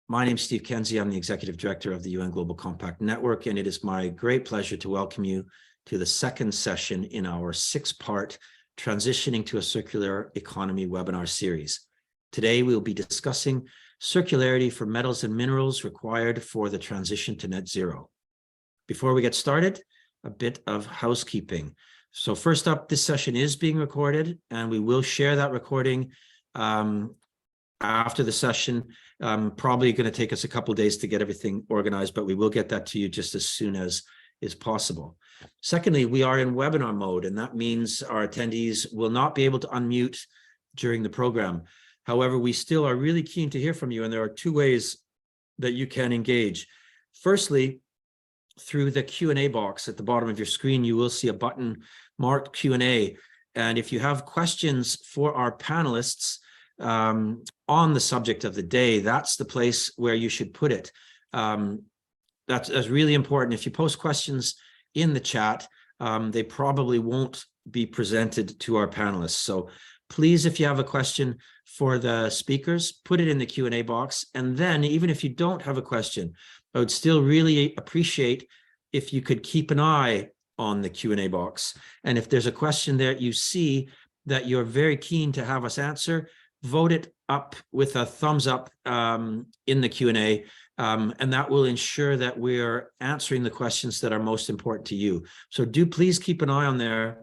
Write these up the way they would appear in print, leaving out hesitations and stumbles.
My name is Steve Kenzie. I'm the Executive Director of the UN Global Compact Network, and it is my great pleasure to welcome you to the second session in our six-part Transitioning to a Circular Economy webinar series. Today, we'll be discussing circularity for metals and minerals required for the transition to net zero. Before we get started, a bit of housekeeping. So first up, this session is being recorded, and we will share that recording after the session. Probably going to take us a couple of days to get everything organized, but we will get that to you just as soon as is possible. Secondly, we are in webinar mode, and that means our attendees will not be able to unmute during the program. However, we still are really keen to hear from you, and there are two ways that you can engage. Firstly, through the Q&A box at the bottom of your screen, you will see a button marked Q&A. And if you have questions for our panelists on the subject of the day, that's the place where you should put it. That's really important. If you post questions in the chat, they probably won't be presented to our panelists. So please, if you have a question for the speakers, put it in the Q&A box. And then even if you don't have a question, I would still really appreciate if you could keep an eye on the Q&A box. And if there's a question there you see that you're very keen to have us answer, vote it up with a thumbs up in the Q&A, and that will ensure that we're answering the questions that are most important to you. So do please keep an eye on there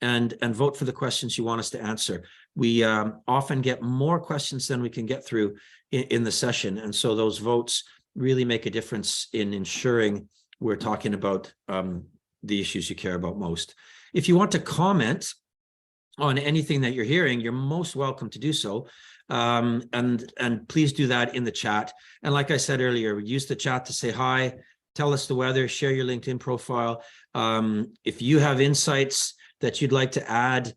and vote for the questions you want us to answer. We often get more questions than we can get through in the session, and so those votes really make a difference in ensuring we're talking about the issues you care about most. If you want to comment on anything that you're hearing, you're most welcome to do so. And please do that in the chat. And like I said earlier, use the chat to say hi, tell us the weather, share your LinkedIn profile. If you have insights that you'd like to add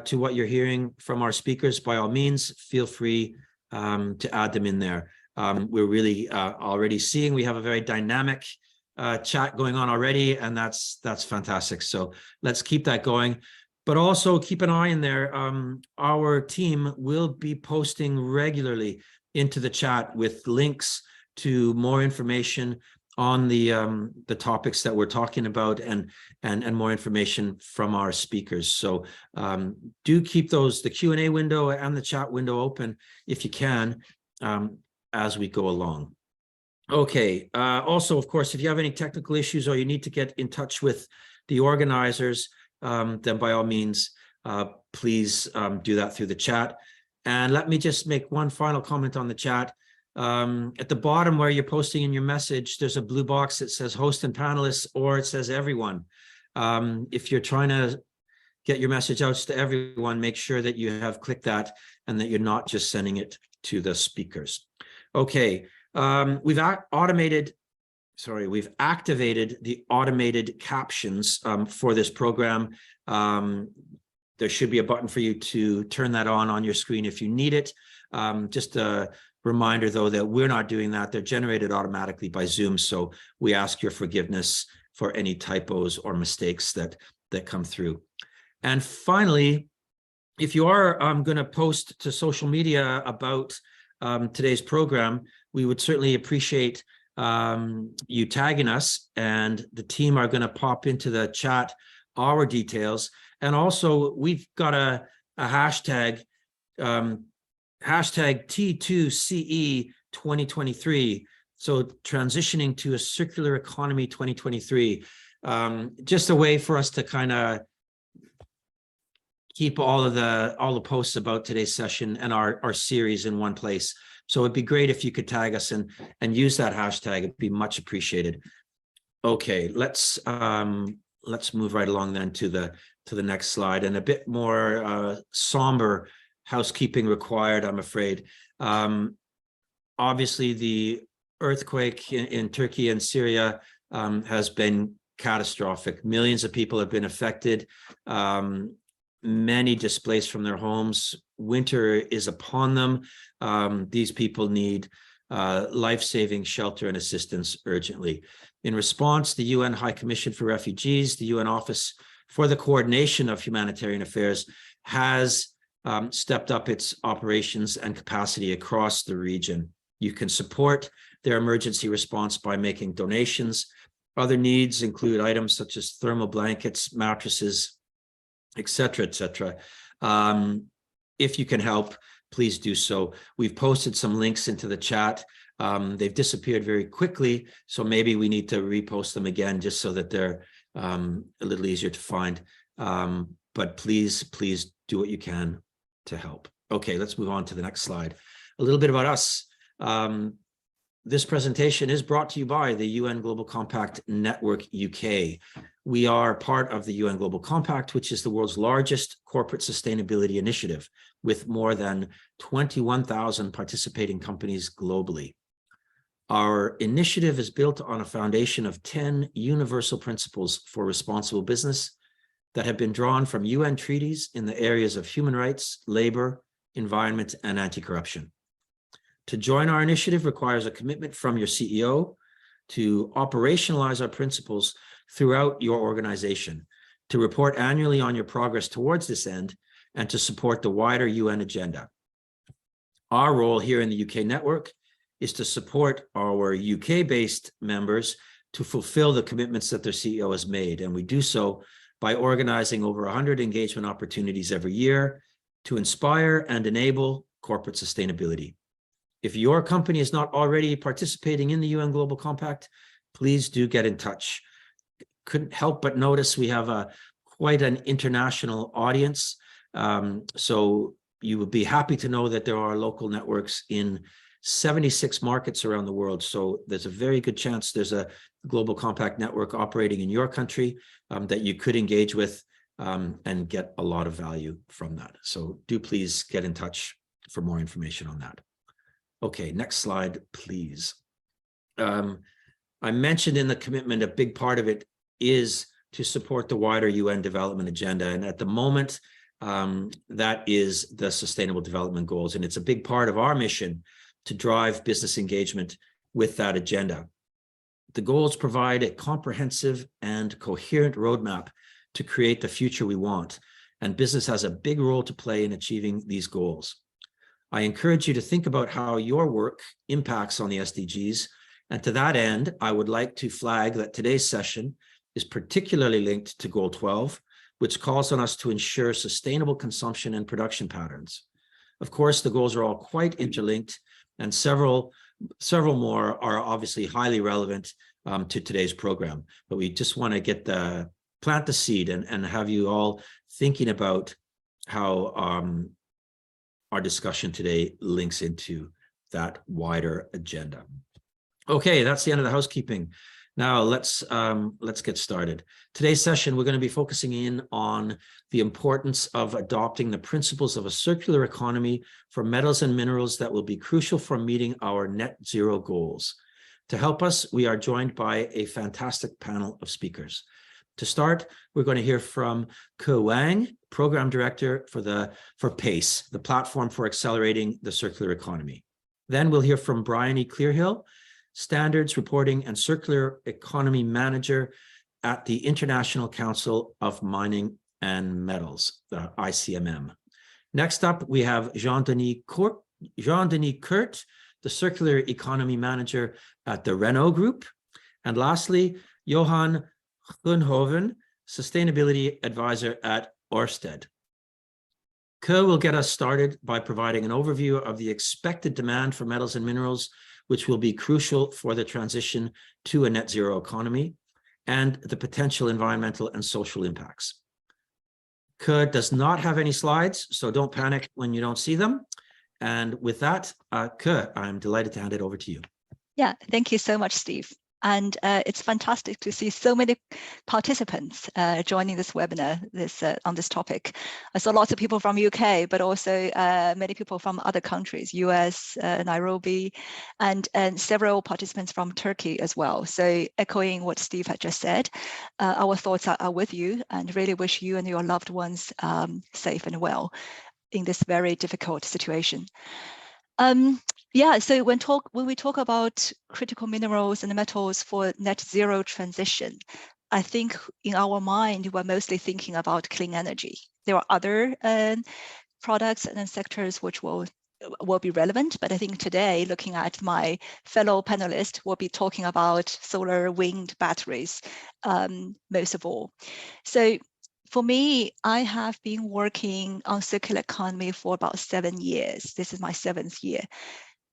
to what you're hearing from our speakers, by all means, feel free to add them in there. We're really already seeing we have a very dynamic chat going on already, and that's fantastic. So let's keep that going. But also keep an eye in there. Our team will be posting regularly into the chat with links to more information on the topics that we're talking about and more information from our speakers. So do keep the Q&A window and the chat window open if you can as we go along. Okay. Also, of course, if you have any technical issues or you need to get in touch with the organizers, then by all means, please do that through the chat. And let me just make one final comment on the chat. At the bottom where you're posting in your message, there's a blue box that says host and panelists, or it says everyone. If you're trying to get your message out to everyone, make sure that you have clicked that and that you're not just sending it to the speakers. Okay, we've activated the automated captions for this program. There should be a button for you to turn that on your screen if you need it. Just a reminder, though, that we're not doing that. They're generated automatically by Zoom, so we ask your forgiveness for any typos or mistakes that come through. And finally, if you are going to post to social media about today's program, we would certainly appreciate you tagging us, and the team are going to pop into the chat our details. And also we've got a hashtag, hashtag T2CE 2023. So transitioning to a circular economy 2023, just a way for us to kind of keep all the posts about today's session and our series in one place. So it'd be great if you could tag us and use that hashtag. It'd be much appreciated. Okay, let's move right along then to the next slide, and a bit more somber housekeeping required, I'm afraid. Obviously, the earthquake in Turkey and Syria has been catastrophic. Millions of people have been affected. Many displaced from their homes. Winter is upon them. These people need life-saving shelter and assistance urgently. In response, the UN High Commission for Refugees, the UN Office for the Coordination of Humanitarian Affairs, has stepped up its operations and capacity across the region. You can support their emergency response by making donations. Other needs include items such as thermal blankets, mattresses, etc., etc. If you can help, please do so. We've posted some links into the chat. They've disappeared very quickly, so maybe we need to repost them again just so that they're a little easier to find. But please do what you can to help. Okay, let's move on to the next slide. A little bit about us. This presentation is brought to you by the UN Global Compact Network UK. We are part of the UN Global Compact, which is the world's largest corporate sustainability initiative, with more than 21,000 participating companies globally. Our initiative is built on a foundation of 10 universal principles for responsible business that have been drawn from UN treaties in the areas of human rights, labor, environment, and anti-corruption. To join our initiative requires a commitment from your CEO to operationalize our principles throughout your organization, to report annually on your progress towards this end, and to support the wider UN agenda. Our role here in the UK network is to support our UK-based members to fulfill the commitments that their CEO has made, and we do so by organizing over 100 engagement opportunities every year to inspire and enable corporate sustainability. If your company is not already participating in the UN Global Compact, please do get in touch. Couldn't help but notice we have quite an international audience. So you would be happy to know that there are local networks in 76 markets around the world. So there's a very good chance there's a Global Compact network operating in your country that you could engage with and get a lot of value from that. So do please get in touch for more information on that. Okay, next slide, please. I mentioned in the commitment, a big part of it is to support the wider UN development agenda. And at the moment, that is the Sustainable Development Goals. And it's a big part of our mission to drive business engagement with that agenda. The goals provide a comprehensive and coherent roadmap to create the future we want. And business has a big role to play in achieving these goals. I encourage you to think about how your work impacts on the SDGs. And to that end, I would like to flag that today's session is particularly linked to Goal 12, which calls on us to ensure sustainable consumption and production patterns. Of course, the goals are all quite interlinked, and several more are obviously highly relevant to today's program. But we just want to plant the seed and have you all thinking about how our discussion today links into that wider agenda. Okay, that's the end of the housekeeping. Now let's get started. Today's session, we're going to be focusing in on the importance of adopting the principles of a circular economy for metals and minerals that will be crucial for meeting our net zero goals. To help us, we are joined by a fantastic panel of speakers. To start, we're going to hear from Wang, Program Director for PACE, the Platform for Accelerating the Circular Economy. Then we'll hear from Bryony, Standards, Reporting, and Circular Economy Manager at the International Council of Mining and Metals, the ICMM. Next up, we have Jean-Denis Curt, the Circular Economy Manager at the Renault Group. And lastly, Johan, Schoonhoven, Sustainability Advisor at Ørsted. Curt will get us started by providing an overview of the expected demand for metals and minerals, which will be crucial for the transition to a net zero economy, and the potential environmental and social impacts. Curt does not have any slides, so don't panic when you don't see them. And with that, Curt, I'm delighted to hand it over to you. Yeah, thank you so much, Steve. And it's fantastic to see so many participants joining this webinar on this topic. I saw lots of people from UK, but also many people from other countries, US, Nairobi, and several participants from Turkey as well. So echoing what Steve had just said, our thoughts are with you, and really wish you and your loved ones safe and well in this very difficult situation. Yeah, so when we talk about critical minerals and metals for net zero transition, I think in our mind, we're mostly thinking about clean energy. There are other products and sectors which will will be relevant, but I think today, looking at my fellow panelists, we'll be talking about solar, wind, batteries, most of all. So for me, I have been working on circular economy for about 7 years. This is my 7th year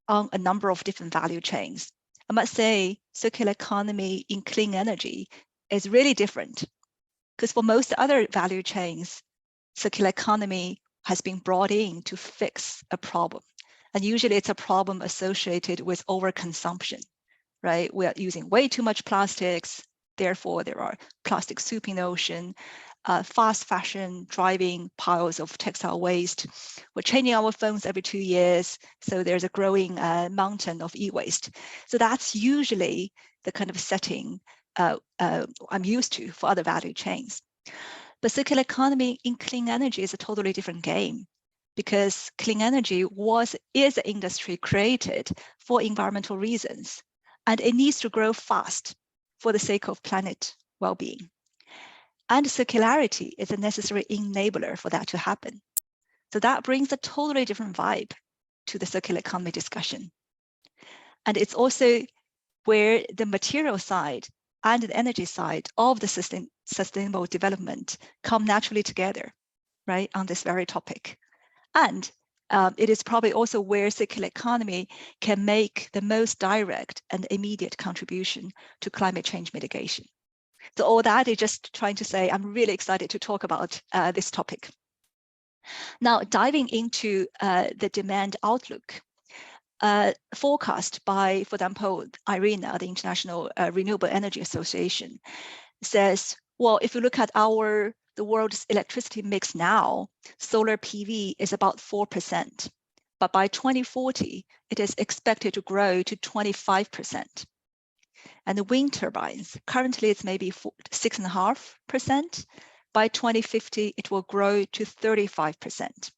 on a number of different value chains. I must say, circular economy in clean energy is really different, because for most other value chains, circular economy has been brought in to fix a problem. And usually it's a problem associated with overconsumption, right? We are using way too much plastics. Therefore, there are plastic soup in the ocean, fast fashion driving piles of textile waste. We're changing our phones every 2 years. So there's a growing mountain of e-waste. So that's usually the kind of setting I'm used to for other value chains. But circular economy in clean energy is a totally different game, because clean energy is an industry created for environmental reasons, and it needs to grow fast for the sake of planet well-being. And circularity is a necessary enabler for that to happen. So that brings a totally different vibe to the circular economy discussion. And it's also where the material side and the energy side of the sustainable development come naturally together, right, on this very topic. And it is probably also where circular economy can make the most direct and immediate contribution to climate change mitigation. So all that is just trying to say, I'm really excited to talk about this topic. Now, diving into the demand outlook, forecast by, for example, IRENA, the International Renewable Energy Association, says, well, if you look at the world's electricity mix now, solar PV is about 4%, but by 2040, it is expected to grow to 25%. And the wind turbines, currently it's maybe 6.5%. By 2050, it will grow to 35%.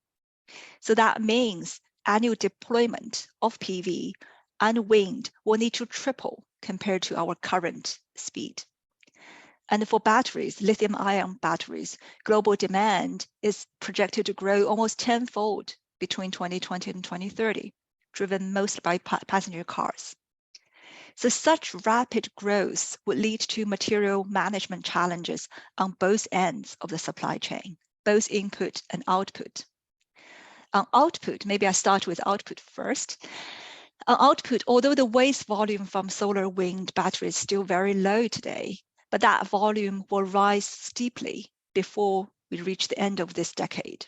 So that means annual deployment of PV and wind will need to triple compared to our current speed. And for batteries, lithium-ion batteries, global demand is projected to grow almost tenfold between 2020 and 2030, driven mostly by passenger cars. So such rapid growth would lead to material management challenges on both ends of the supply chain, both input and output. On output, maybe I start with output first. On output, although the waste volume from solar, wind, batteries is still very low today, but that volume will rise steeply before we reach the end of this decade.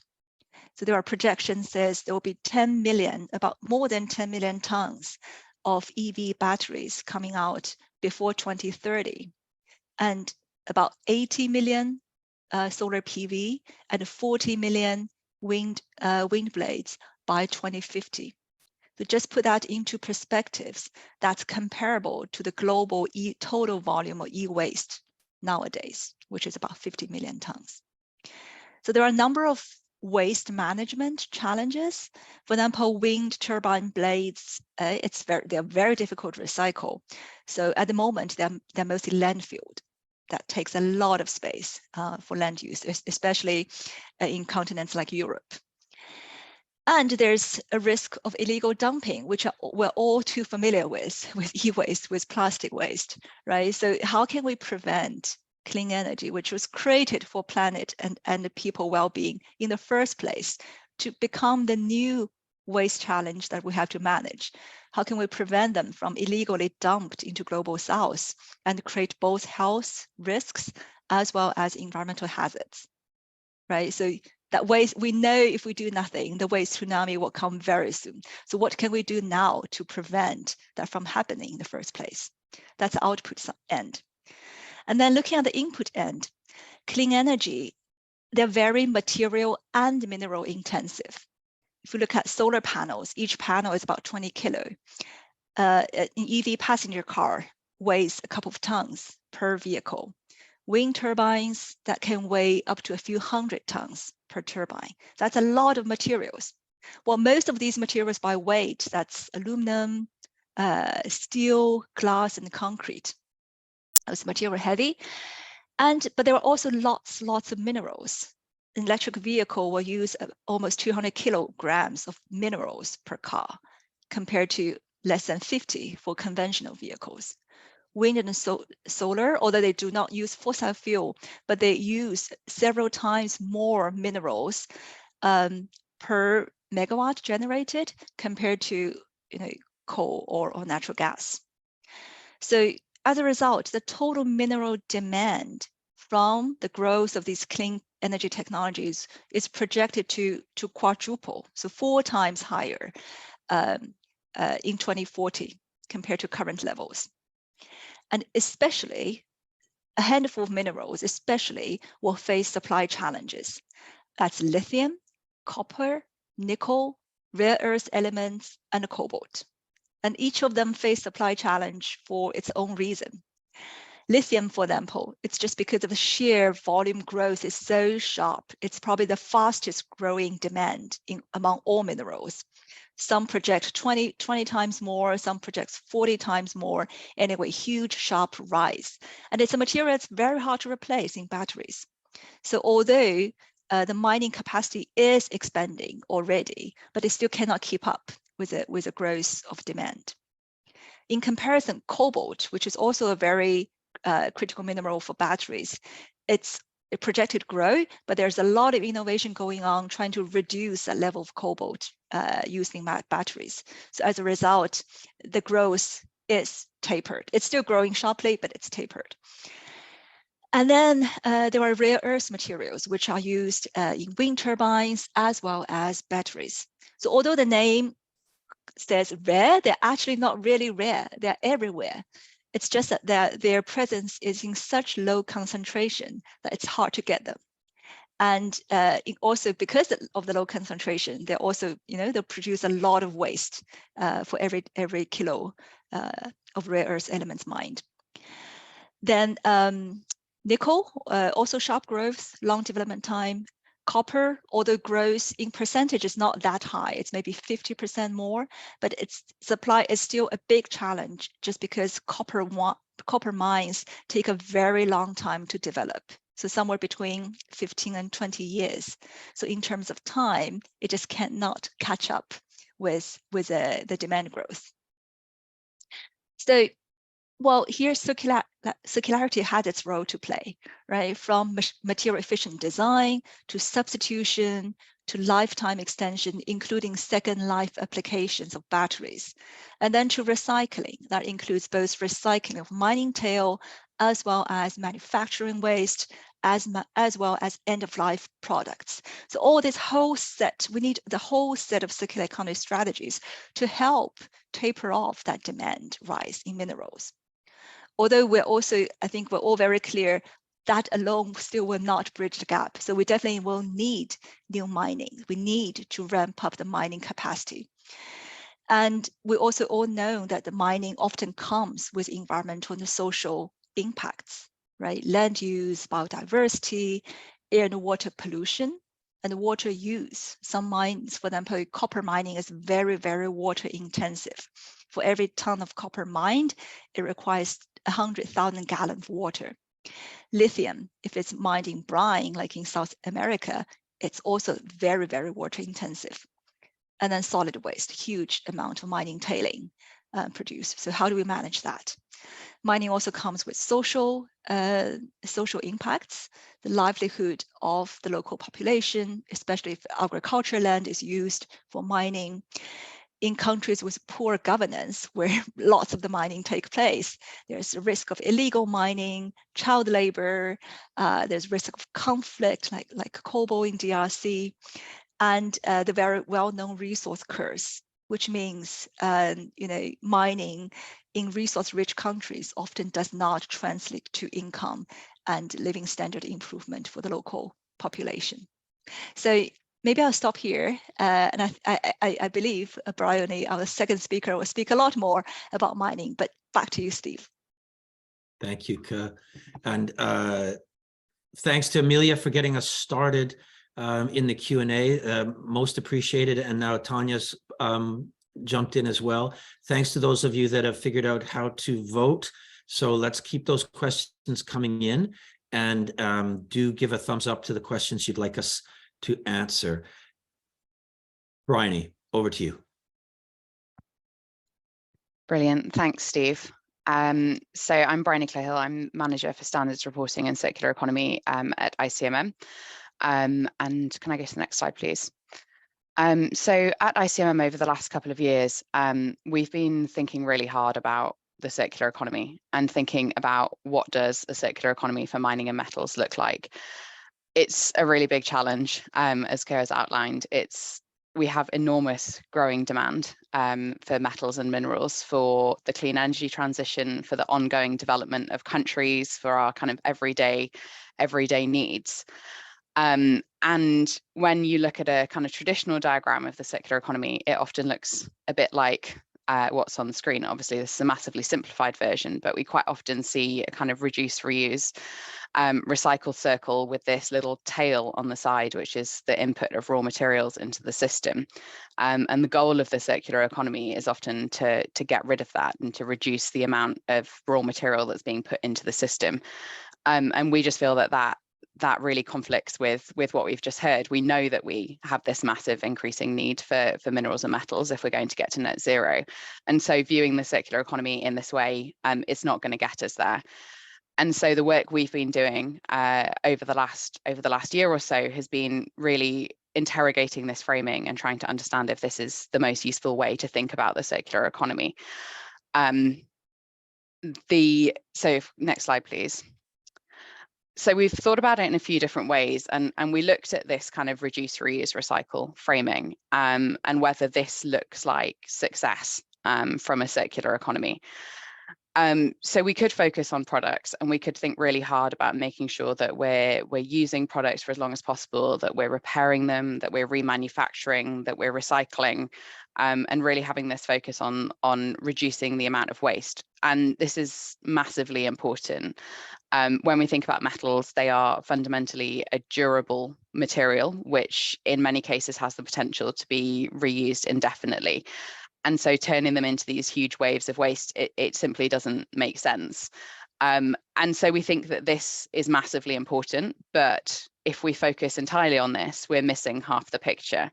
So there are projections says there will be 10 million, about more than 10 million tons of EV batteries coming out before 2030, and about 80 million solar PV and 40 million wind blades by 2050. So just put that into perspectives, that's comparable to the global total volume of e-waste nowadays, which is about 50 million tons. So there are a number of waste management challenges. For example, wind turbine blades, they're very difficult to recycle. So at the moment, they're mostly landfilled. That takes a lot of space for land use, especially in continents like Europe. And there's a risk of illegal dumping, which we're all too familiar with e-waste, with plastic waste, right? So how can we prevent clean energy, which was created for planet and the people well-being in the first place, to become the new waste challenge that we have to manage? How can we prevent them from illegally dumped into global south and create both health risks as well as environmental hazards, right? So that waste, we know if we do nothing, the waste tsunami will come very soon. So what can we do now to prevent that from happening in the first place? That's the output end. And then looking at the input end, clean energy, they're very material and mineral intensive. If you look at solar panels, each panel is about 20 kilo. An EV passenger car weighs a couple of tons per vehicle. Wind turbines that can weigh up to a few hundred tons per turbine. That's a lot of materials. Well, most of these materials by weight, that's aluminum, steel, glass, and concrete. It's material heavy. But there are also lots of minerals. electric vehicle will use almost 200 kilograms of minerals per car, compared to less than 50 for conventional vehicles. Wind and solar, although they do not use fossil fuel, but they use several times more minerals per megawatt generated compared to coal or natural gas. So as a result, the total mineral demand from the growth of these clean energy technologies is projected to quadruple, so 4 times higher in 2040 compared to current levels. And especially a handful of minerals especially will face supply challenges. That's lithium, copper, nickel, rare earth elements, and cobalt. And each of them face supply challenge for its own reason. Lithium, for example, it's just because of the sheer volume growth is so sharp. It's probably the fastest growing demand among all minerals. Some project 20 times more, some projects 40 times more. Anyway, huge, sharp rise. And it's a material that's very hard to replace in batteries. So although the mining capacity is expanding already, but it still cannot keep up with the growth of demand. In comparison, cobalt, which is also a very critical mineral for batteries, it's projected to grow, but there's a lot of innovation going on trying to reduce the level of cobalt used in batteries. So as a result, the growth is tapered. It's still growing sharply, but it's tapered. And then there are rare earth materials, which are used in wind turbines as well as batteries. So although the name says rare, they're actually not really rare. They're everywhere. It's just that their presence is in such low concentration that it's hard to get them. And also because of the low concentration, they're also, they'll produce a lot of waste for every kilo of rare earth elements mined. Then nickel, also sharp growth, long development time. Copper, although growth in percentage is not that high, it's maybe 50% more, but its supply is still a big challenge just because copper mines take a very long time to develop. So somewhere between 15 and 20 years. So in terms of time, it just cannot catch up with the demand growth. So, well, here circularity has its role to play, right? From material efficient design to substitution to lifetime extension, including second life applications of batteries, and then to recycling. That includes both recycling of mining tail as well as manufacturing waste, as well as end-of-life products. So all this whole set, we need the whole set of circular economy strategies to help taper off that demand rise in minerals. Although I think we're all very clear that alone still will not bridge the gap. So we definitely will need new mining. We need to ramp up the mining capacity. And we also all know that the mining often comes with environmental and social impacts, right? Land use, biodiversity, air and water pollution, and water use. Some mines, for example, copper mining is very, very water intensive. For every ton of copper mined, it requires 100,000 gallons of water. Lithium, if it's mined in brine, like in South America, it's also very, very water intensive. And then solid waste, huge amount of mining tailing produced. So how do we manage that? Mining also comes with social impacts, the livelihood of the local population, especially if agricultural land is used for mining. In countries with poor governance, where lots of the mining take place, there's a risk of illegal mining, child labor, there's risk of conflict like cobalt in DRC, and the very well-known resource curse, which means mining in resource-rich countries often does not translate to income and living standard improvement for the local population. So maybe I'll stop here, and I believe Bryony, our second speaker, will speak a lot more about mining, but back to you, Steve. Thank you, Curt. And thanks to Amelia for getting us started in the Q&A, most appreciated. And now Tanya's jumped in as well. Thanks to those of you that have figured out how to vote. So let's keep those questions coming in. and do give a thumbs up to the questions you'd like us to answer. Bryony, over to you. Brilliant. Thanks, Steve. So I'm Bryony Clayhill. I'm Manager for Standards Reporting and Circular Economy at ICMM. And can I go to the next slide, please? So at ICMM over the last couple of years, we've been thinking really hard about the circular economy and thinking about what does a circular economy for mining and metals look like. It's a really big challenge, as Curt has outlined. We have enormous growing demand for metals and minerals, for the clean energy transition, for the ongoing development of countries, for our kind of everyday needs. And when you look at a kind of traditional diagram of the circular economy, it often looks a bit like what's on the screen. Obviously, this is a massively simplified version, but we quite often see a kind of reduce, reuse, recycle circle with this little tail on the side, which is the input of raw materials into the system. And the goal of the circular economy is often to get rid of that and to reduce the amount of raw material that's being put into the system. And we just feel that really conflicts with what we've just heard. We know that we have this massive increasing need for minerals and metals if we're going to get to net zero. And so viewing the circular economy in this way, it's not going to get us there. And so the work we've been doing over the last year or so has been really interrogating this framing and trying to understand if this is the most useful way to think about the circular economy. So next slide, please. So we've thought about it in a few different ways, and we looked at this kind of reduce, reuse, recycle framing, and whether this looks like success from a circular economy. So we could focus on products, and we could think really hard about making sure that we're using products for as long as possible, that we're repairing them, that we're remanufacturing, that we're recycling, and really having this focus on reducing the amount of waste. And this is massively important. When we think about metals, they are fundamentally a durable material, which in many cases has the potential to be reused indefinitely. And so turning them into these huge waves of waste, it simply doesn't make sense. And so we think that this is massively important, but if we focus entirely on this, we're missing half the picture.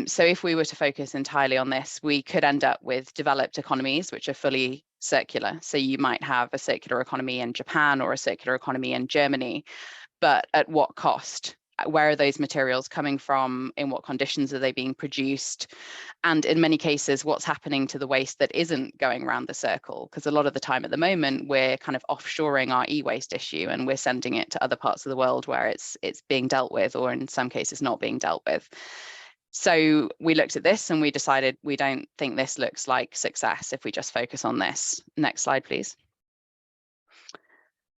So if we were to focus entirely on this, we could end up with developed economies, which are fully circular. So you might have a circular economy in Japan or a circular economy in Germany, but at what cost? Where are those materials coming from? In what conditions are they being produced? And in many cases, what's happening to the waste that isn't going around the circle? Because a lot of the time at the moment, we're kind of offshoring our e-waste issue and we're sending it to other parts of the world where it's being dealt with, or in some cases not being dealt with. So we looked at this and we decided we don't think this looks like success if we just focus on this. Next slide, please.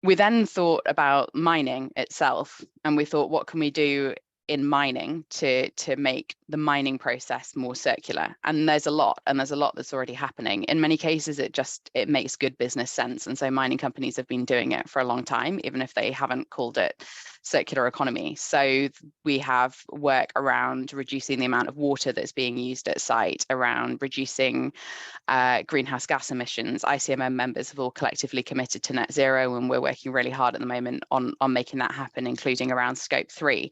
We then thought about mining itself, and we thought, what can we do in mining to make the mining process more circular? And there's a lot that's already happening. In many cases, it makes good business sense. And so mining companies have been doing it for a long time, even if they haven't called it circular economy. So we have work around reducing the amount of water that's being used at site, around reducing greenhouse gas emissions. ICMM members have all collectively committed to net zero, and we're working really hard at the moment on making that happen, including around scope 3.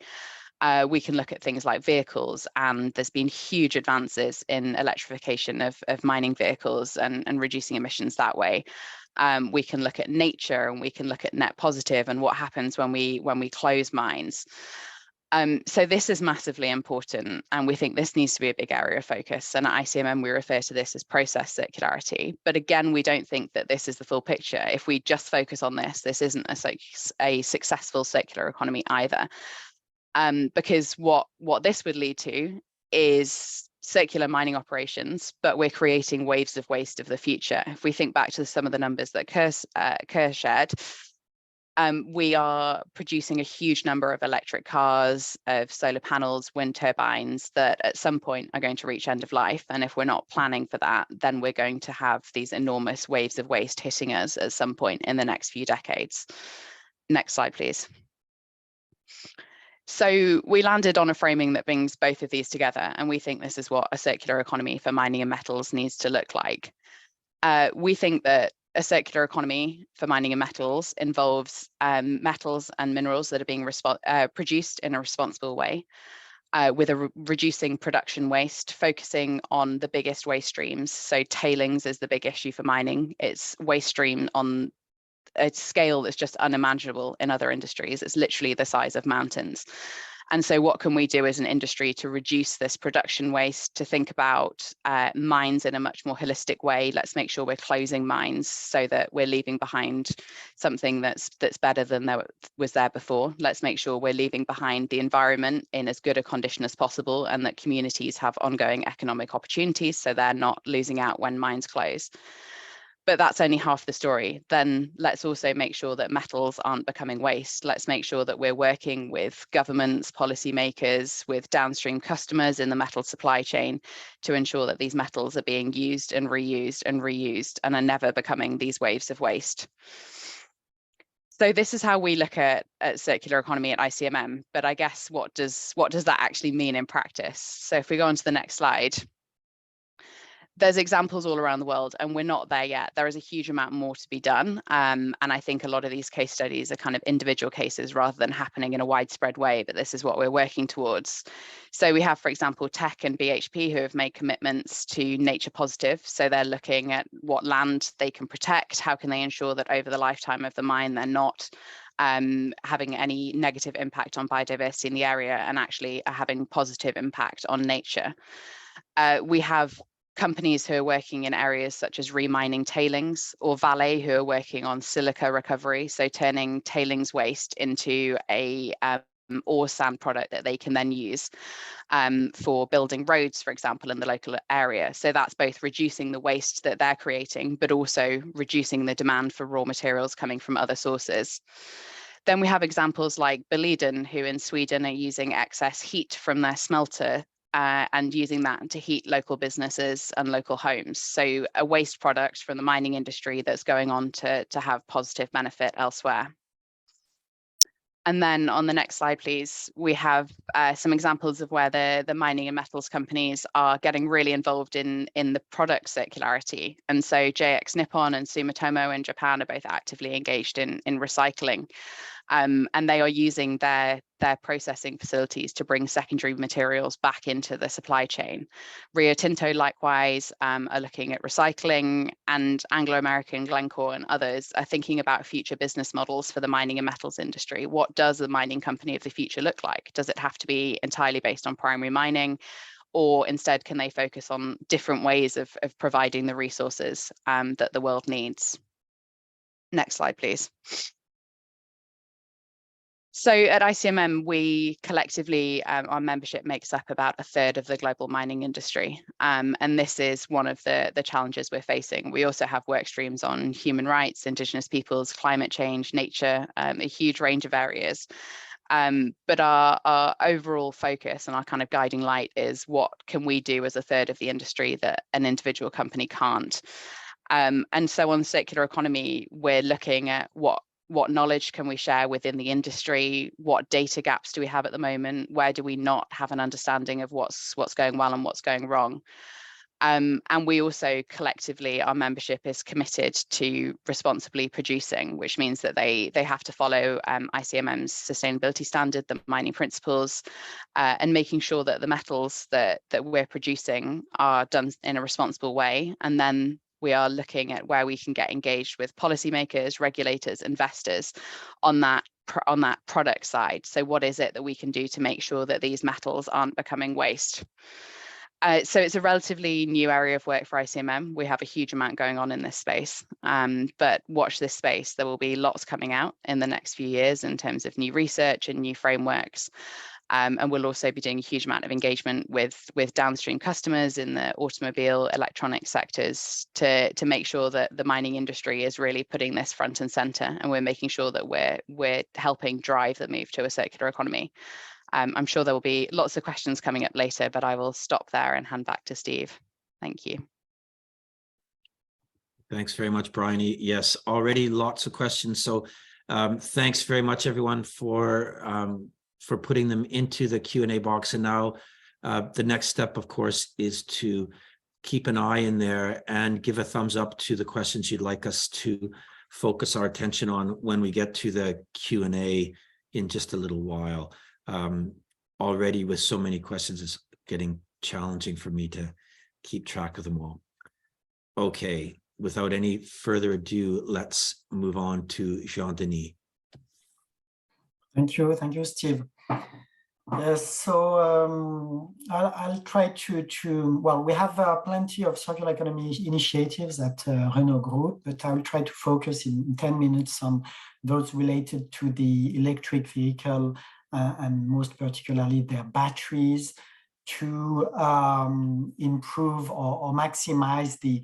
We can look at things like vehicles, and there's been huge advances in electrification of mining vehicles and reducing emissions that way. We can look at nature, and we can look at net positive and what happens when we close mines. So this is massively important, and we think this needs to be a big area of focus. And at ICMM, we refer to this as process circularity. But again, we don't think that this is the full picture. If we just focus on this isn't a successful circular economy either. Because what this would lead to is circular mining operations, but we're creating waves of waste of the future. If we think back to some of the numbers that Curt shared, we are producing a huge number of electric cars, of solar panels, wind turbines that at some point are going to reach end of life. And if we're not planning for that, then we're going to have these enormous waves of waste hitting us at some point in the next few decades. Next slide, please. So we landed on a framing that brings both of these together, and we think this is what a circular economy for mining and metals needs to look like. We think that a circular economy for mining and metals involves metals and minerals that are being produced in a responsible way, with reducing production waste, focusing on the biggest waste streams. So tailings is the big issue for mining. It's waste stream on a scale that's just unimaginable in other industries. It's literally the size of mountains. And so what can we do as an industry to reduce this production waste, to think about mines in a much more holistic way? Let's make sure we're closing mines so that we're leaving behind something that's better than was there before. Let's make sure we're leaving behind the environment in as good a condition as possible, and that communities have ongoing economic opportunities so they're not losing out when mines close. But that's only half the story. Then let's also make sure that metals aren't becoming waste. Let's make sure that we're working with governments, policymakers, with downstream customers in the metal supply chain to ensure that these metals are being used and reused and are never becoming these waves of waste. So this is how we look at circular economy at ICMM. But I guess what does that actually mean in practice? So if we go on to the next slide. There's examples all around the world, and we're not there yet. There is a huge amount more to be done. And I think a lot of these case studies are kind of individual cases rather than happening in a widespread way, but this is what we're working towards. So we have, for example, Teck and BHP who have made commitments to nature positive. So they're looking at what land they can protect, how can they ensure that over the lifetime of the mine, they're not having any negative impact on biodiversity in the area, and actually are having positive impact on nature. We have companies who are working in areas such as remining tailings, or Vale who are working on silica recovery, so turning tailings waste into a ore sand product that they can then use for building roads, for example, in the local area. So that's both reducing the waste that they're creating, but also reducing the demand for raw materials coming from other sources. Then we have examples like Boliden, who in Sweden are using excess heat from their smelter and using that to heat local businesses and local homes. So a waste product from the mining industry that's going on to have positive benefit elsewhere. And then on the next slide, please, we have some examples of where the mining and metals companies are getting really involved in the product circularity. And so JX Nippon and Sumitomo in Japan are both actively engaged in recycling. And they are using their processing facilities to bring secondary materials back into the supply chain. Rio Tinto likewise are looking at recycling, and Anglo American, Glencore and others are thinking about future business models for the mining and metals industry. What does the mining company of the future look like? Does it have to be entirely based on primary mining? Or instead, can they focus on different ways of providing the resources that the world needs? Next slide, please. So at ICMM, we collectively, our membership makes up about 1/3 of the global mining industry. And this is one of the challenges we're facing. We also have work streams on human rights, Indigenous peoples, climate change, nature, a huge range of areas. But our overall focus and our kind of guiding light is what can we do as 1/3 of the industry that an individual company can't. And so on circular economy, we're looking at what knowledge can we share within the industry? What data gaps do we have at the moment? Where do we not have an understanding of what's going well and what's going wrong? And we also collectively, our membership is committed to responsibly producing, which means that they have to follow ICMM's sustainability standard, the mining principles, and making sure that the metals that we're producing are done in a responsible way. And then we are looking at where we can get engaged with policymakers, regulators, investors on that product side. So what is it that we can do to make sure that these metals aren't becoming waste? So it's a relatively new area of work for ICMM. We have a huge amount going on in this space, but watch this space. There will be lots coming out in the next few years in terms of new research and new frameworks. And we'll also be doing a huge amount of engagement with downstream customers in the automobile, electronic sectors to make sure that the mining industry is really putting this front and center, and we're making sure that we're helping drive the move to a circular economy. I'm sure there will be lots of questions coming up later, but I will stop there and hand back to Steve. Thank you. Thanks very much, Bryony. Yes, already lots of questions. So thanks very much, everyone, for putting them into the Q&A box. And now the next step, of course, is to keep an eye in there and give a thumbs up to the questions you'd like us to focus our attention on when we get to the Q&A in just a little while. Already with so many questions, it's getting challenging for me to keep track of them all. Okay, without any further ado, let's move on to Jean-Denis. Thank you, Steve. Yes, so I'll try to well, we have plenty of circular economy initiatives at Renault Group, but I'll try to focus in 10 minutes on those related to the electric vehicle and most particularly their batteries to improve or maximize the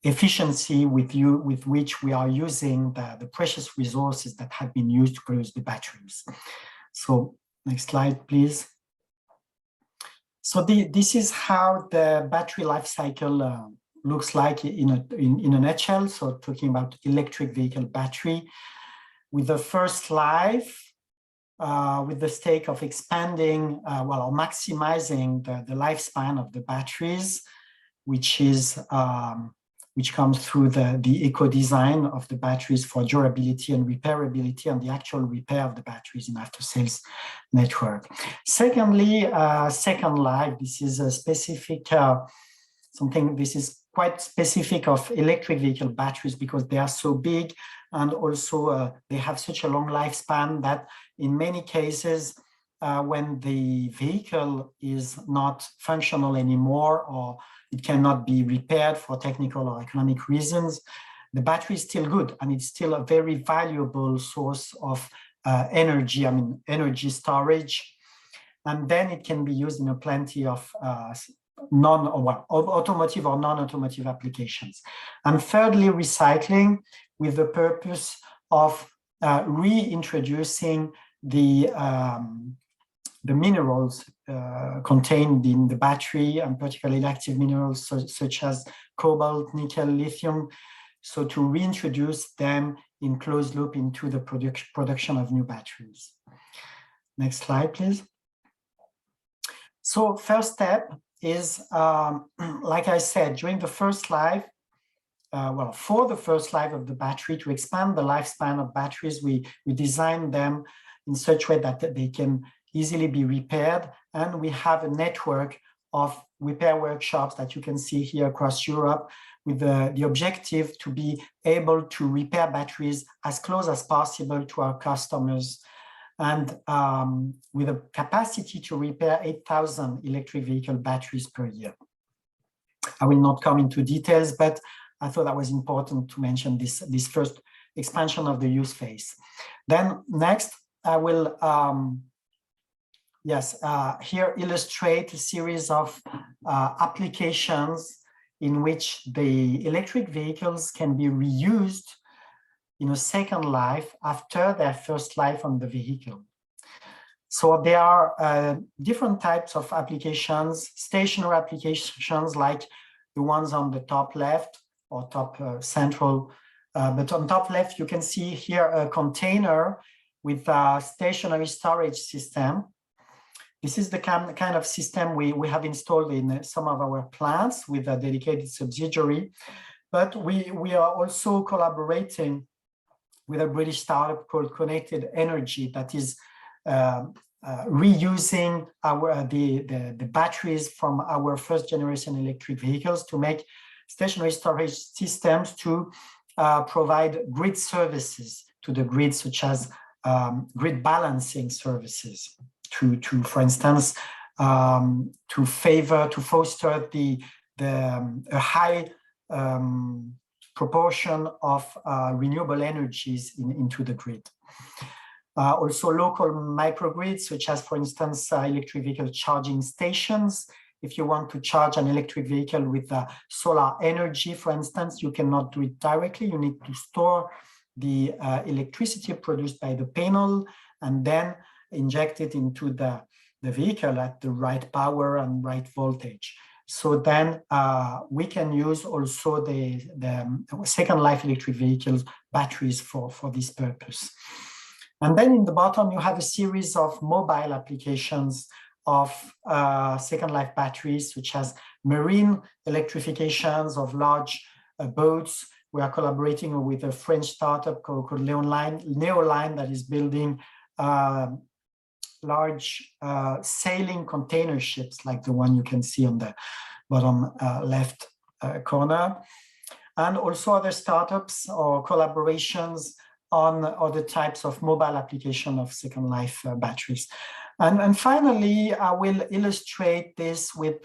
efficiency with which we are using the precious resources that have been used to produce the batteries. So next slide, please. So this is how the battery life cycle looks like in a nutshell. So talking about electric vehicle battery, with the first life, with the stake of expanding, or maximizing the lifespan of the batteries, which comes through the eco-design of the batteries for durability and repairability and the actual repair of the batteries in after-sales network. Secondly, second life, this is a specific, this is quite specific of electric vehicle batteries because they are so big and also they have such a long lifespan that in many cases, when the vehicle is not functional anymore or it cannot be repaired for technical or economic reasons, the battery is still good and it's still a very valuable source of energy, energy storage. And then it can be used in plenty of automotive or non-automotive applications. And thirdly, recycling with the purpose of reintroducing the minerals contained in the battery, and particularly active minerals such as cobalt, nickel, lithium, so to reintroduce them in closed loop into the production of new batteries. Next slide, please. So first step is, like I said, during the first life, for the first life of the battery, to expand the lifespan of batteries, we design them in such a way that they can easily be repaired. And we have a network of repair workshops that you can see here across Europe with the objective to be able to repair batteries as close as possible to our customers. And with a capacity to repair 8,000 electric vehicle batteries per year. I will not come into details, but I thought that was important to mention this first expansion of the use phase. Then next, I will here illustrate a series of applications in which the electric vehicles can be reused in a second life after their first life on the vehicle. So there are different types of applications, stationary applications like the ones on the top left or top central. But on top left, you can see here a container with a stationary storage system. This is the kind of system we have installed in some of our plants with a dedicated subsidiary. But we are also collaborating with a British startup called Connected Energy that is reusing the batteries from our first generation electric vehicles to make stationary storage systems to provide grid services to the grid, such as grid balancing services to for instance, to foster a high proportion of renewable energies into the grid. Also local microgrids, such as, for instance, electric vehicle charging stations. If you want to charge an electric vehicle with solar energy, for instance, you cannot do it directly. You need to store the electricity produced by the panel and then inject it into the vehicle at the right power and right voltage. So then we can use also the second life electric vehicles batteries for this purpose. And then in the bottom, you have a series of mobile applications of second life batteries, such as marine electrifications of large boats. We are collaborating with a French startup called Neoline that is building large sailing container ships like the one you can see on the bottom left corner. And also other startups or collaborations on other types of mobile application of Second Life batteries. And finally, I will illustrate this with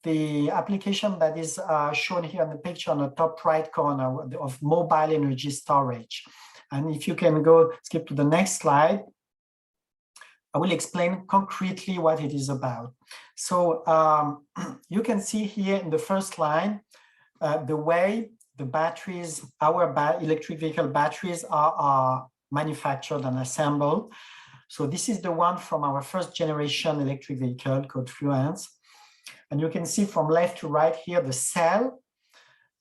the application that is shown here in the picture on the top right corner of mobile energy storage. And if you can skip to the next slide, I will explain concretely what it is about. So you can see here in the first line, the way the batteries, our electric vehicle batteries are manufactured and assembled. So this is the one from our first generation electric vehicle called Fluence. And you can see from left to right here, the cell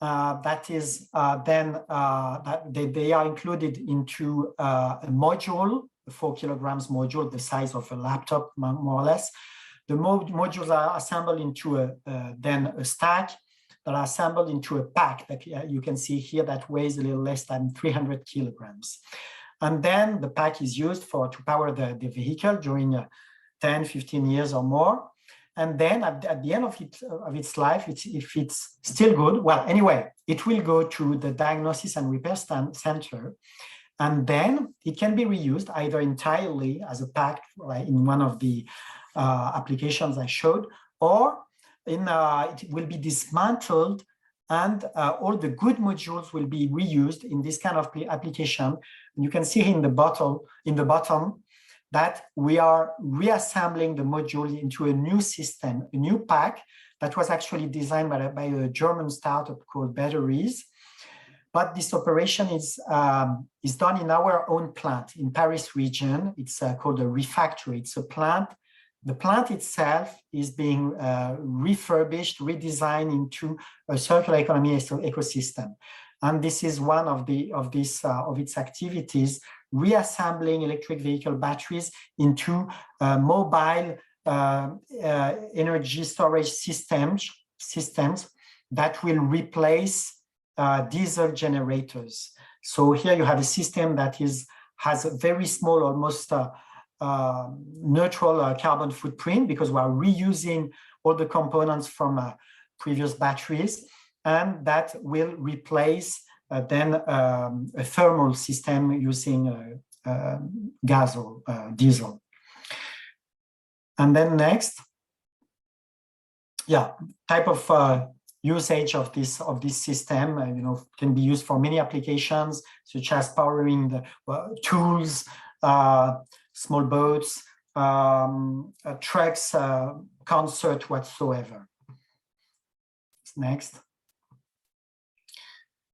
that is that they are included into a module, a 4 kilograms module, the size of a laptop, more or less. The modules are assembled into then a stack that are assembled into a pack that you can see here that weighs a little less than 300 kilograms. And then the pack is used to power the vehicle during 10, 15 years or more. And then at the end of its life, if it's still good, well, anyway, it will go to the diagnosis and repair center. And then it can be reused either entirely as a pack, like in one of the applications I showed, or it will be dismantled and all the good modules will be reused in this kind of application. And you can see in the bottom that we are reassembling the module into a new system, a new pack that was actually designed by a German startup called Batteries. But this operation is done in our own plant in Paris region. It's called a refactory. It's a plant. The plant itself is being refurbished, redesigned into a circular economy ecosystem. And this is one of its activities, reassembling electric vehicle batteries into mobile energy storage systems that will replace diesel generators. So here you have a system that has a very small, almost neutral carbon footprint, because we are reusing all the components from previous batteries, and that will replace then a thermal system using gas or diesel. And then next, type of usage of this system, can be used for many applications, such as powering the tools, small boats, trucks, concert whatsoever. Next.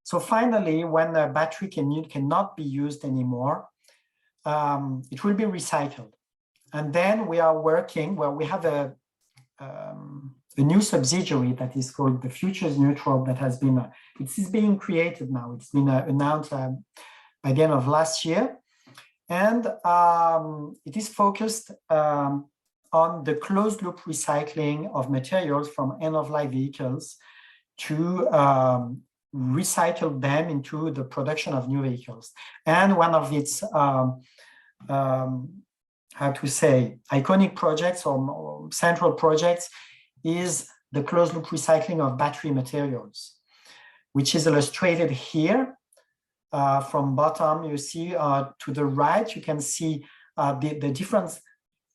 So finally, when a battery cannot be used anymore, it will be recycled. And then we are working, we have a new subsidiary that is called the Futures Neutral that has been, it is being created now. It's been announced by the end of last year. And it is focused on the closed loop recycling of materials from end-of-life vehicles to recycle them into the production of new vehicles. And one of its, iconic projects or central projects is the closed loop recycling of battery materials, which is illustrated here. From bottom, you see to the right, you can see the different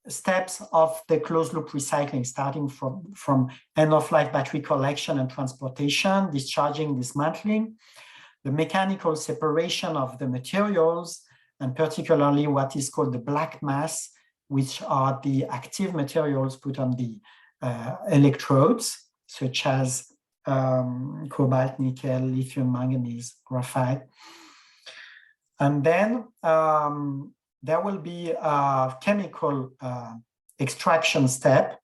steps of the closed loop recycling, starting from end-of-life battery collection and transportation, discharging, dismantling, the mechanical separation of the materials, and particularly what is called the black mass, which are the active materials put on the electrodes, such as cobalt, nickel, lithium, manganese, graphite. And then there will be a chemical extraction step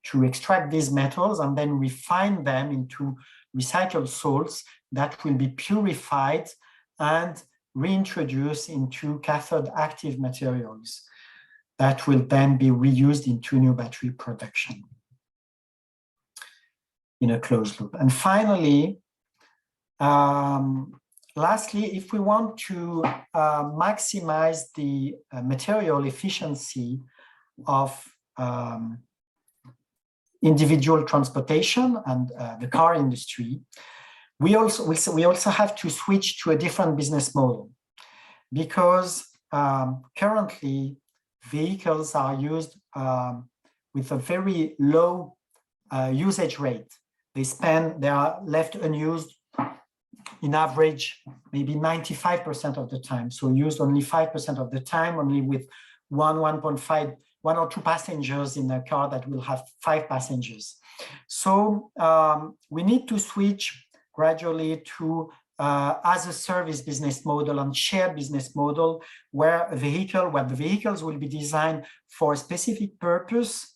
to extract these metals and then refine them into recycled salts that will be purified and reintroduced into cathode active materials that will then be reused into new battery production. in a closed loop. And finally, lastly, if we want to maximize the material efficiency of individual transportation and the car industry, we also have to switch to a different business model, because currently vehicles are used with a very low usage rate. They are left unused in average maybe 95% of the time, so used only 5% of the time, only with one or two passengers in a car that will have 5 passengers. So we need to switch gradually to as a service business model and shared business model, where the vehicles will be designed for a specific purpose,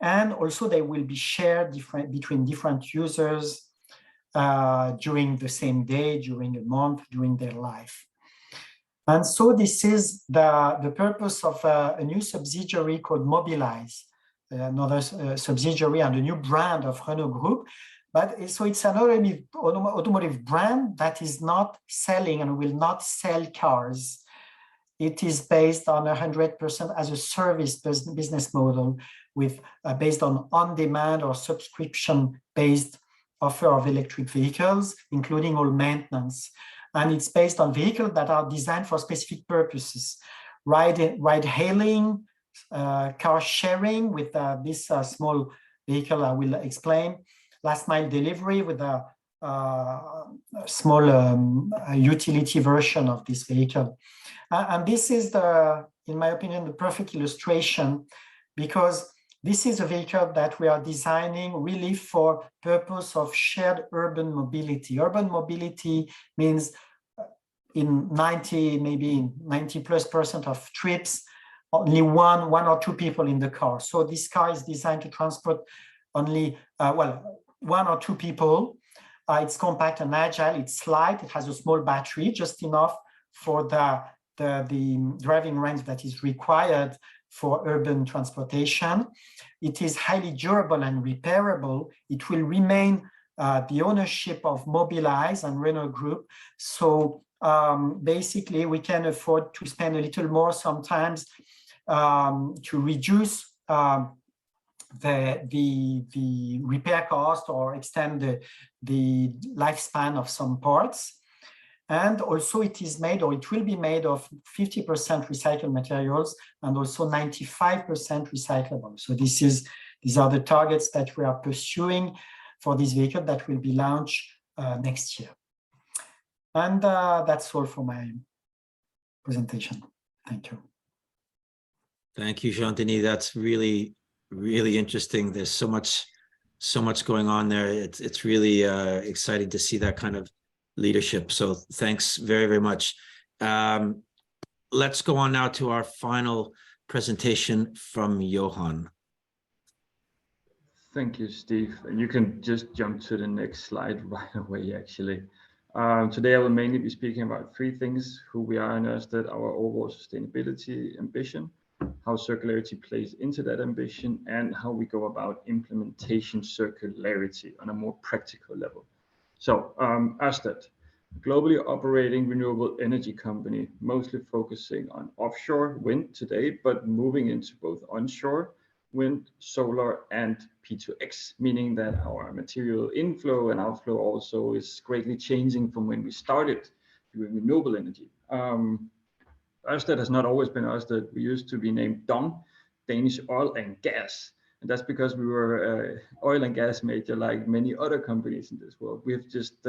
and also they will be shared between different users during the same day, during a month, during their life. And so this is the purpose of a new subsidiary called Mobilize, another subsidiary and a new brand of Renault Group. But so it's an automotive brand that is not selling and will not sell cars. It is based on 100% as a service business model, with based on demand or subscription-based offer of electric vehicles, including all maintenance. And it's based on vehicles that are designed for specific purposes: ride-hailing, car sharing with this small vehicle I will explain, last-mile delivery with a small utility version of this vehicle. And this is, in my opinion, the perfect illustration, because this is a vehicle that we are designing really for purpose of shared urban mobility. Urban mobility means in 90+ % of trips, only one or two people in the car. So this car is designed to transport only, one or two people. It's compact and agile, it's light, it has a small battery, just enough for the driving range that is required for urban transportation. It is highly durable and repairable. It will remain the ownership of Mobilize and Renault Group. So basically, we can afford to spend a little more sometimes to reduce the repair cost or extend the lifespan of some parts. And also it is made, or it will be made, of 50% recycled materials and also 95% recyclable. So these are the targets that we are pursuing for this vehicle that will be launched next year. And that's all for my presentation. Thank you. Thank you, Jean-Denis. That's really, really interesting. There's so much going on there. It's really exciting to see that kind of leadership. So thanks very, very much. Let's go on now to our final presentation from Johan. Thank you, Steve. And you can just jump to the next slide right away, actually. Today, I will mainly be speaking about 3 things: who we are in Ørsted, our overall sustainability ambition, how circularity plays into that ambition, and how we go about implementation circularity on a more practical level. So Ørsted, globally operating renewable energy company, mostly focusing on offshore wind today, but moving into both onshore wind, solar, and P2X, meaning that our material inflow and outflow also is greatly changing from when we started doing renewable energy. Ørsted has not always been Ørsted. We used to be named DONG, Danish Oil and Gas. And that's because we were an oil and gas major like many other companies in this world. We have just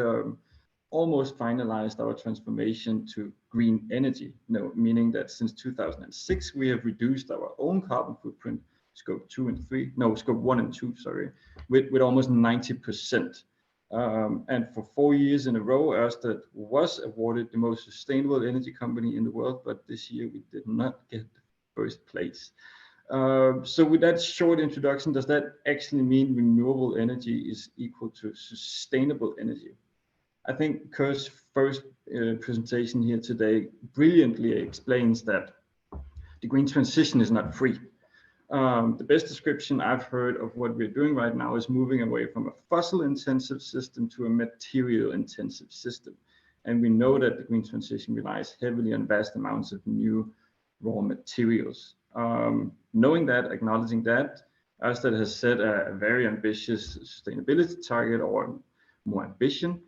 almost finalized our transformation to green energy, meaning that since 2006, we have reduced our own carbon footprint, scope 1 and 2, sorry, with almost 90%. And for 4 years in a row, Ørsted was awarded the most sustainable energy company in the world, but this year we did not get the first place. So with that short introduction, does that actually mean renewable energy is equal to sustainable energy? I think Curt's first presentation here today brilliantly explains that the green transition is not free. The best description I've heard of what we're doing right now is moving away from a fossil-intensive system to a material-intensive system. And we know that the green transition relies heavily on vast amounts of new raw materials. Knowing that, acknowledging that, Ørsted has set a very ambitious sustainability target, or more ambition,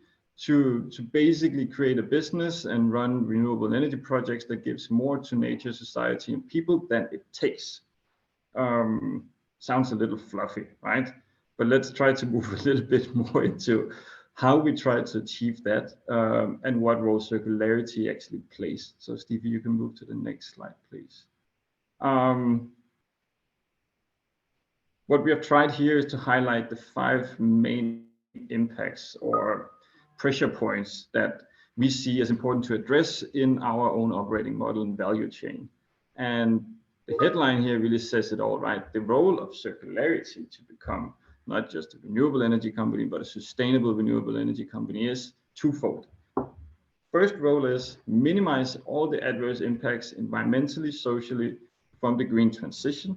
to basically create a business and run renewable energy projects that gives more to nature, society, and people than it takes. Sounds a little fluffy, right? But let's try to move a little bit more into how we try to achieve that, and what role circularity actually plays. So Stevie, you can move to the next slide, please. What we have tried here is to highlight the 5 main impacts or pressure points that we see as important to address in our own operating model and value chain. And the headline here really says it all, right? The role of circularity to become not just a renewable energy company, but a sustainable renewable energy company is twofold. First role is minimize all the adverse impacts environmentally, socially from the green transition.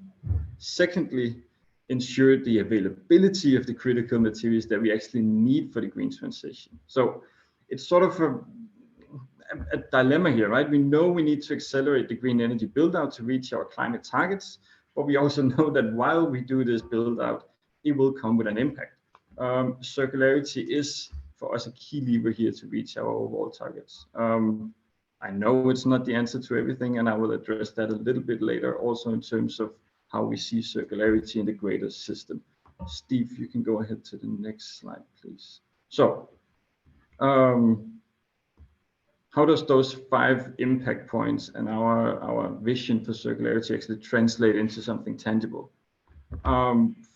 Secondly, ensure the availability of the critical materials that we actually need for the green transition. So it's sort of a dilemma here, right? We know we need to accelerate the green energy build out to reach our climate targets, but we also know that while we do this build out, it will come with an impact. Circularity is for us a key lever here to reach our overall targets. I know it's not the answer to everything, and I will address that a little bit later, also in terms of how we see circularity in the greater system. Steve, you can go ahead to the next slide, please. So, how does those 5 impact points and our vision for circularity actually translate into something tangible?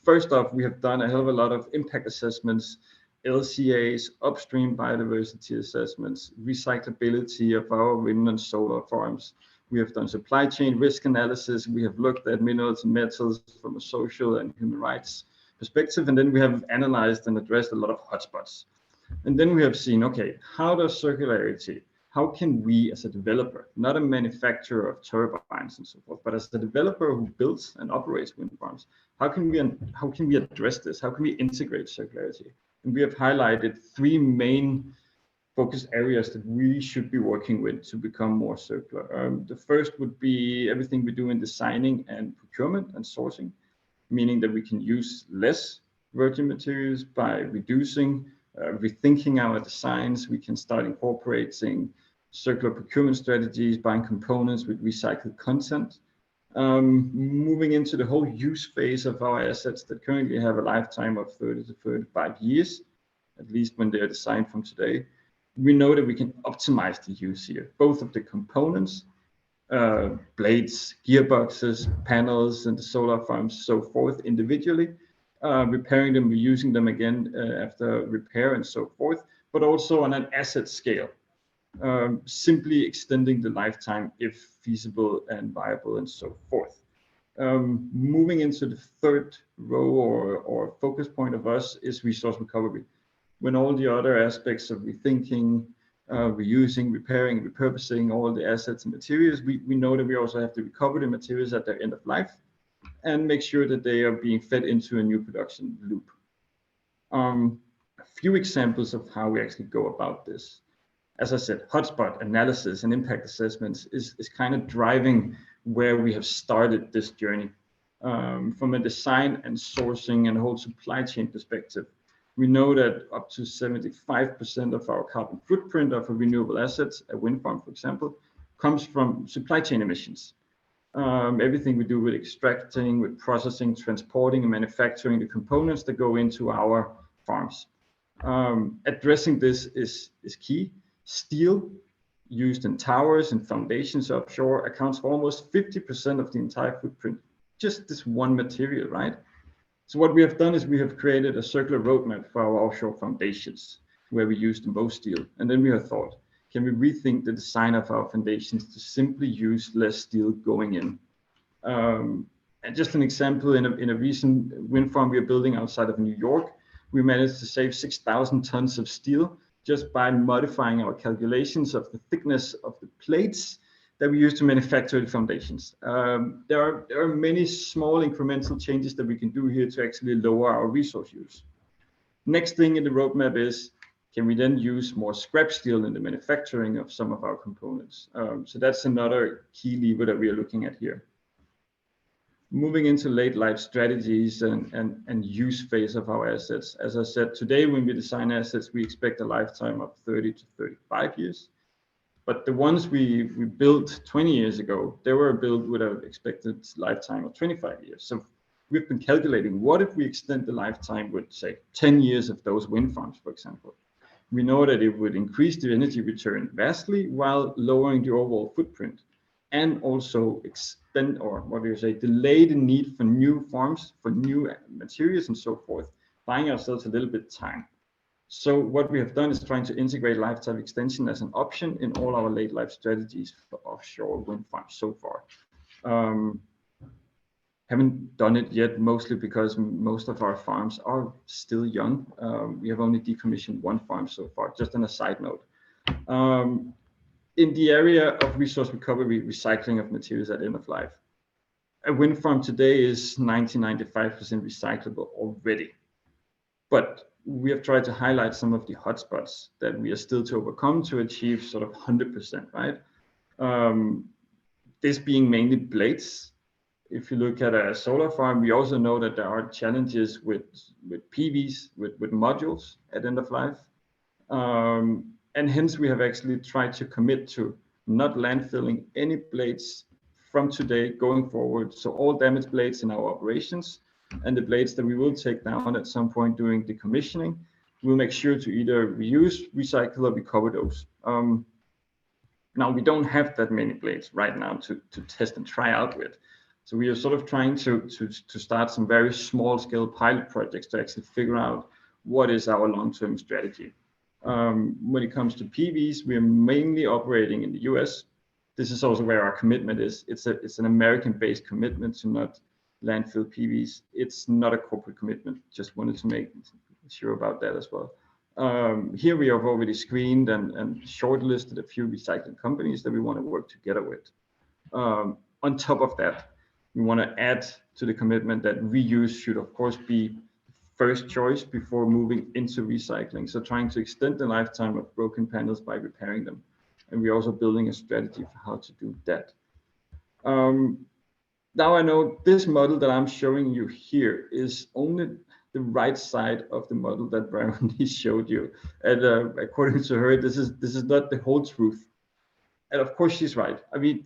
First off, we have done a hell of a lot of impact assessments, LCAs, upstream biodiversity assessments, recyclability of our wind and solar farms. We have done supply chain risk analysis. We have looked at minerals and metals from a social and human rights perspective. And then we have analyzed and addressed a lot of hotspots. And then we have seen, okay, how does circularity, how can we as a developer, not a manufacturer of turbines and so forth, but as a developer who builds and operates wind farms, how can we address this? How can we integrate circularity? And we have highlighted 3 main focus areas that we should be working with to become more circular. The first would be everything we do in designing and procurement and sourcing, meaning that we can use less virgin materials by reducing, rethinking our designs. We can start incorporating circular procurement strategies, buying components with recycled content, moving into the whole use phase of our assets that currently have a lifetime of 30 to 35 years, at least when they are designed from today. We know that we can optimize the use here, both of the components, blades, gearboxes, panels, and the solar farms, so forth, individually, repairing them, reusing them again after repair and so forth, but also on an asset scale, simply extending the lifetime if feasible and viable and so forth. Moving into the third row or focus point of us is resource recovery. When all the other aspects of rethinking, reusing, repairing, repurposing all the assets and materials, we know that we also have to recover the materials at their end of life and make sure that they are being fed into a new production loop. A few examples of how we actually go about this. As I said, hotspot analysis and impact assessments is kind of driving where we have started this journey. From a design and sourcing and whole supply chain perspective, we know that up to 75% of our carbon footprint of a renewable assets, a wind farm, for example, comes from supply chain emissions. Everything we do with extracting, with processing, transporting, and manufacturing the components that go into our farms. Addressing this is key. Steel used in towers and foundations offshore accounts for almost 50% of the entire footprint. Just this one material, right? So what we have done is we have created a circular roadmap for our offshore foundations, where we use the most steel. And then we have thought, can we rethink the design of our foundations to simply use less steel going in? And just an example, in a recent wind farm we are building outside of New York, we managed to save 6,000 tons of steel just by modifying our calculations of the thickness of the plates that we use to manufacture the foundations. There are many small incremental changes that we can do here to actually lower our resource use. Next thing in the roadmap is, can we then use more scrap steel in the manufacturing of some of our components? So that's another key lever that we are looking at here. Moving into late life strategies and use phase of our assets. As I said, today when we design assets, we expect a lifetime of 30 to 35 years. But the ones we built 20 years ago, they were built with an expected lifetime of 25 years. So we've been calculating, what if we extend the lifetime with, say, 10 years of those wind farms, for example? We know that it would increase the energy return vastly while lowering the overall footprint, and also extend, or what do you say, delay the need for new farms, for new materials and so forth, buying ourselves a little bit of time. So what we have done is trying to integrate lifetime extension as an option in all our late life strategies for offshore wind farms so far. Haven't done it yet, mostly because most of our farms are still young. We have only decommissioned one farm so far, just on a side note. In the area of resource recovery, recycling of materials at end of life, a wind farm today is 90–95% recyclable already. But we have tried to highlight some of the hotspots that we are still to overcome to achieve sort of 100%, right? This being mainly blades. If you look at a solar farm, we also know that there are challenges with PVs, with modules at end of life. And hence we have actually tried to commit to not landfilling any blades from today going forward. So all damaged blades in our operations and the blades that we will take down at some point during the commissioning, we'll make sure to either reuse, recycle, or recover those. Now we don't have that many blades right now to test and try out with. So we are sort of trying to start some very small scale pilot projects to actually figure out what is our long-term strategy. When it comes to PVs, we are mainly operating in the US. This is also where our commitment is. It's an American-based commitment to not landfill PVs. It's not a corporate commitment. Just wanted to make sure about that as well. Here we have already screened and shortlisted a few recycling companies that we want to work together with. On top of that, we want to add to the commitment that reuse should of course be first choice before moving into recycling. So trying to extend the lifetime of broken panels by repairing them. And we're also building a strategy for how to do that. Now I know this model that I'm showing you here is only the right side of the model that Bryony showed you. And according to her, this is not the whole truth. And of course she's right. I mean,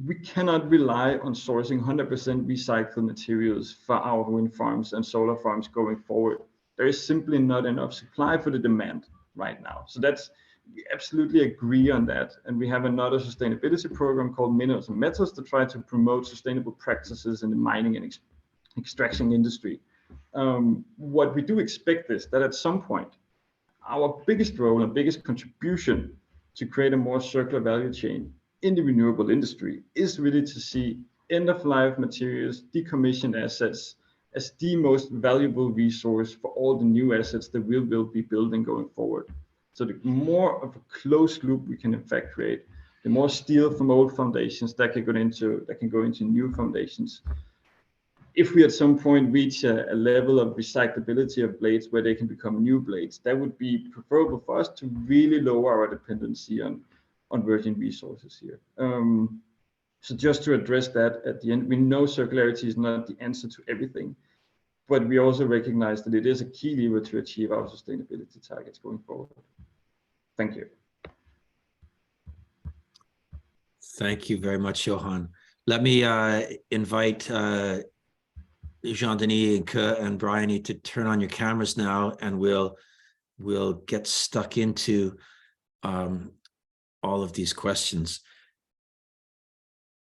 we cannot rely on sourcing 100% recycled materials for our wind farms and solar farms going forward. There is simply not enough supply for the demand right now. So we absolutely agree on that. And we have another sustainability program called Minerals and Metals to try to promote sustainable practices in the mining and extraction industry. What we do expect is that at some point, our biggest role and biggest contribution to create a more circular value chain in the renewable industry is really to see end-of-life materials, decommissioned assets as the most valuable resource for all the new assets that we will be building going forward. So the more of a closed loop we can in fact create, the more steel from old foundations that can go into new foundations. If we at some point reach a level of recyclability of blades where they can become new blades, that would be preferable for us to really lower our dependency on virgin resources here. So just to address that at the end, we know circularity is not the answer to everything, but we also recognize that it is a key lever to achieve our sustainability targets going forward. Thank you. Thank you very much, Johan. Let me invite Jean-Denis and Curt and Bryony to turn on your cameras now, and we'll get stuck into all of these questions.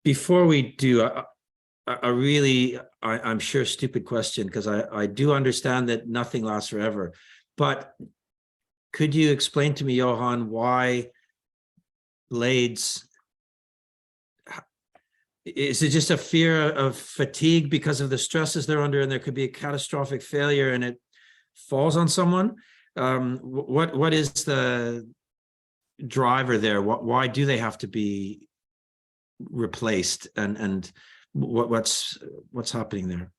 Before we do, I'm sure stupid question, because I do understand that nothing lasts forever, but could you explain to me, Johan, why blades, is it just a fear of fatigue because of the stresses they're under and there could be a catastrophic failure and it falls on someone? What is the driver there? Why do they have to be replaced, and what's happening there?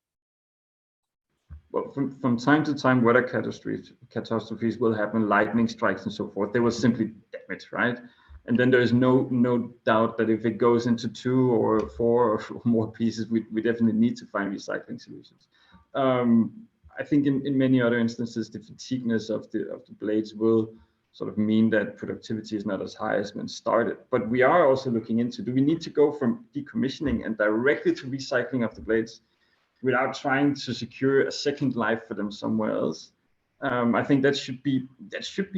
Well, from time to time, weather catastrophes will happen, lightning strikes and so forth. They will simply damage, right? And then there is no doubt that if it goes into 2 or 4 or more pieces, we definitely need to find recycling solutions. I think in many other instances, the fatigueness of the blades will sort of mean that productivity is not as high as when started. But we are also looking into, do we need to go from decommissioning and directly to recycling of the blades without trying to secure a second life for them somewhere else? I think that should be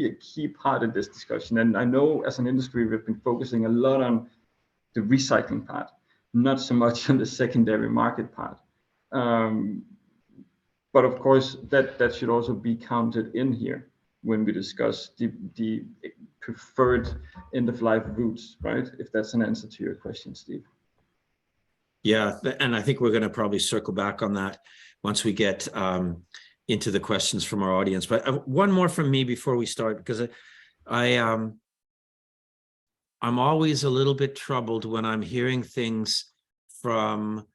a key part of this discussion. And I know as an industry, we've been focusing a lot on the recycling part, not so much on the secondary market part. But of course, that should also be counted in here when we discuss the preferred end-of-life routes, right? If that's an answer to your question, Steve. Yeah, and I think we're going to probably circle back on that once we get into the questions from our audience. But one more from me before we start, because I'm always a little bit troubled when I'm hearing things from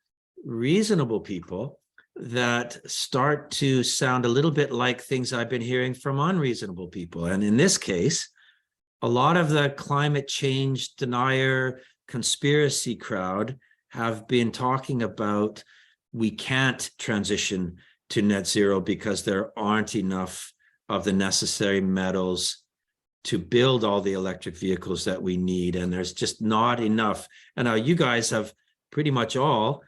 reasonable people that start to sound a little bit like things I've been hearing from unreasonable people. And in this case, a lot of the climate change denier conspiracy crowd have been talking about we can't transition to net zero because there aren't enough of the necessary metals to build all the electric vehicles that we need, and there's just not enough. And now you guys have pretty much all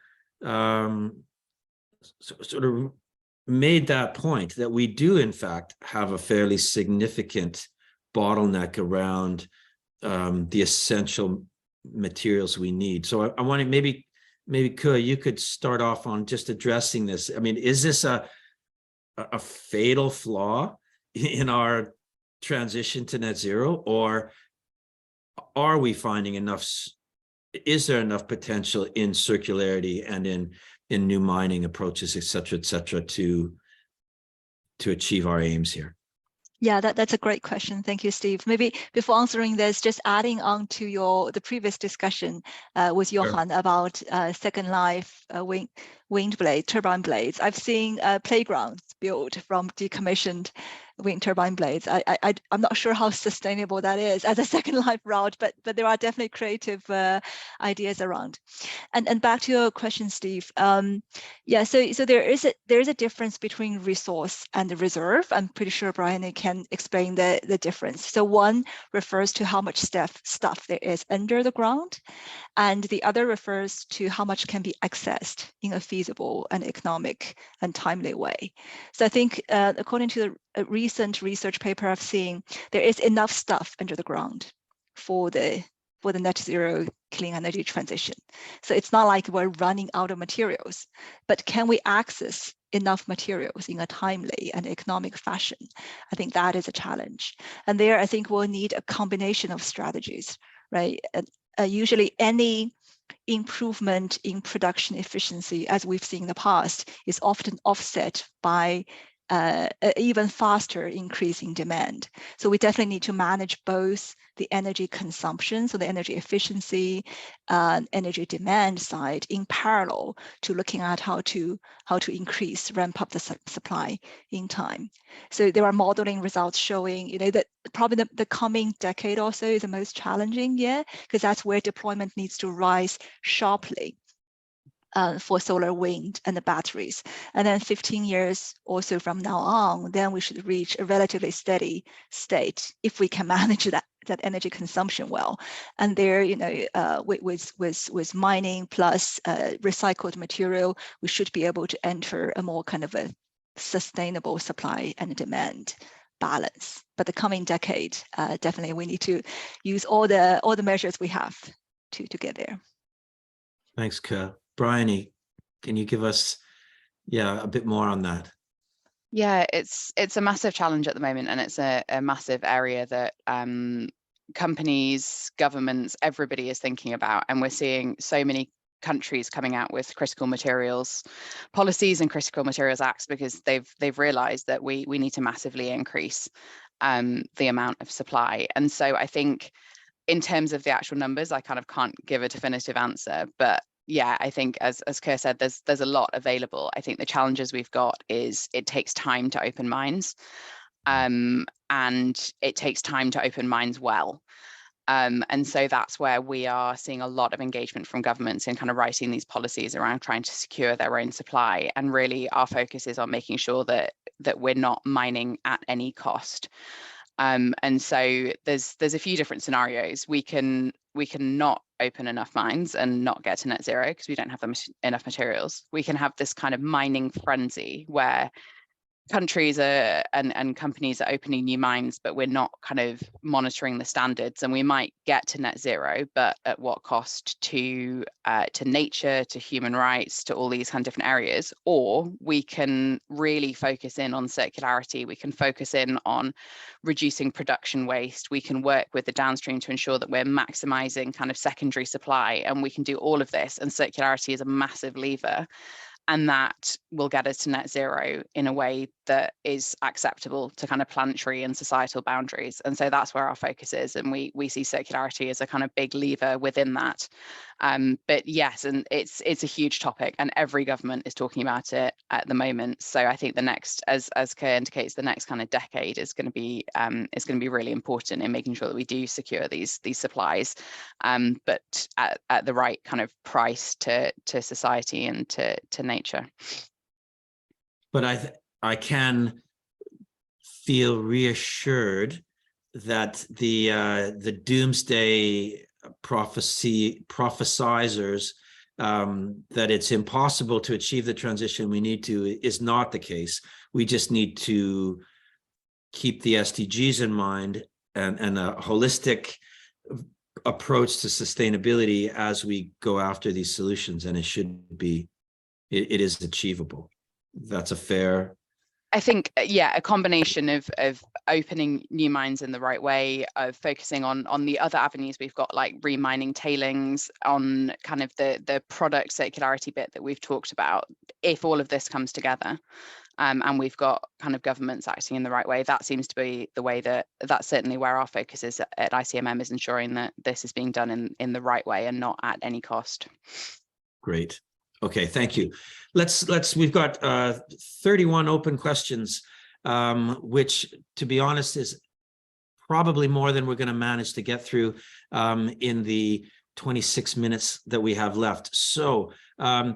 sort of made that point that we do in fact have a fairly significant bottleneck around the essential materials we need. So I wanted maybe Curt, you could start off on just addressing this. I mean, is this a fatal flaw in our transition to net zero, or are we finding enough? Is there enough potential in circularity and in new mining approaches, et cetera, to achieve our aims here? Yeah, that's a great question. Thank you, Steve. Maybe before answering this, just adding on to the previous discussion with Johan about second life wind blade, turbine blades. I've seen playgrounds built from decommissioned wind turbine blades. I'm not sure how sustainable that is as a second life route, but there are definitely creative ideas around. And back to your question, Steve. Yeah, so there is a difference between resource and reserve. I'm pretty sure Bryony can explain the difference. So one refers to how much stuff there is under the ground, and the other refers to how much can be accessed in a feasible and economic and timely way. So I think according to a recent research paper I've seen, there is enough stuff under the ground for the net zero clean energy transition. So it's not like we're running out of materials, but can we access enough materials in a timely and economic fashion? I think that is a challenge. And there, I think we'll need a combination of strategies, right? Usually any improvement in production efficiency, as we've seen in the past, is often offset by even faster increase in demand. So we definitely need to manage both the energy consumption, so the energy efficiency, energy demand side in parallel to looking at how to ramp up the supply in time. So there are modeling results showing, that probably the coming decade or so is the most challenging year, because that's where deployment needs to rise sharply. For solar, wind, and the batteries. And then 15 years or so from now on, then we should reach a relatively steady state if we can manage that energy consumption well. And there, with mining plus recycled material, we should be able to enter a more kind of a sustainable supply and demand balance. But the coming decade, definitely we need to use all the measures we have to get there. Thanks, Curt. Bryony, can you give us a bit more on that? Yeah, it's a massive challenge at the moment, and it's a massive area that companies, governments, everybody is thinking about. And we're seeing so many countries coming out with critical materials policies and critical materials acts, because they've realized that we need to massively increase the amount of supply. And so I think in terms of the actual numbers, I kind of can't give a definitive answer, but yeah, I think as Curt said, there's a lot available. I think the challenges we've got is it takes time to open mines, and it takes time to open mines well. And so that's where we are seeing a lot of engagement from governments in kind of writing these policies around trying to secure their own supply. And really our focus is on making sure that we're not mining at any cost. And so there's a few different scenarios. We can not open enough mines and not get to net zero because we don't have enough materials. We can have this kind of mining frenzy where countries and companies are opening new mines, but we're not kind of monitoring the standards, and we might get to net zero, but at what cost to nature, to human rights, to all these kind of different areas. Or we can really focus in on circularity. We can focus in on reducing production waste. We can work with the downstream to ensure that we're maximizing kind of secondary supply, and we can do all of this. And circularity is a massive lever. And that will get us to net zero in a way that is acceptable to kind of planetary and societal boundaries. And so that's where our focus is. And we see circularity as a kind of big lever within that. But yes, and it's a huge topic, and every government is talking about it at the moment. So I think the next, as Curt indicates, the next kind of decade is going to be really important in making sure that we do secure these supplies, but at the right kind of price to society and to nature. But I can feel reassured that the doomsday prophesizers that it's impossible to achieve the transition we need to is not the case. We just need to keep the SDGs in mind and a holistic approach to sustainability as we go after these solutions, and it is achievable. That's a fair. I think, yeah, a combination of opening new mines in the right way, of focusing on the other avenues we've got, like remining tailings, on kind of the product circularity bit that we've talked about. If all of this comes together, and we've got kind of governments acting in the right way, that seems to be the way that's certainly where our focus is at ICMM, is ensuring that this is being done in the right way and not at any cost. Great. Okay, thank you. We've got 31 open questions, which, to be honest, is probably more than we're going to manage to get through in the 26 minutes that we have left. So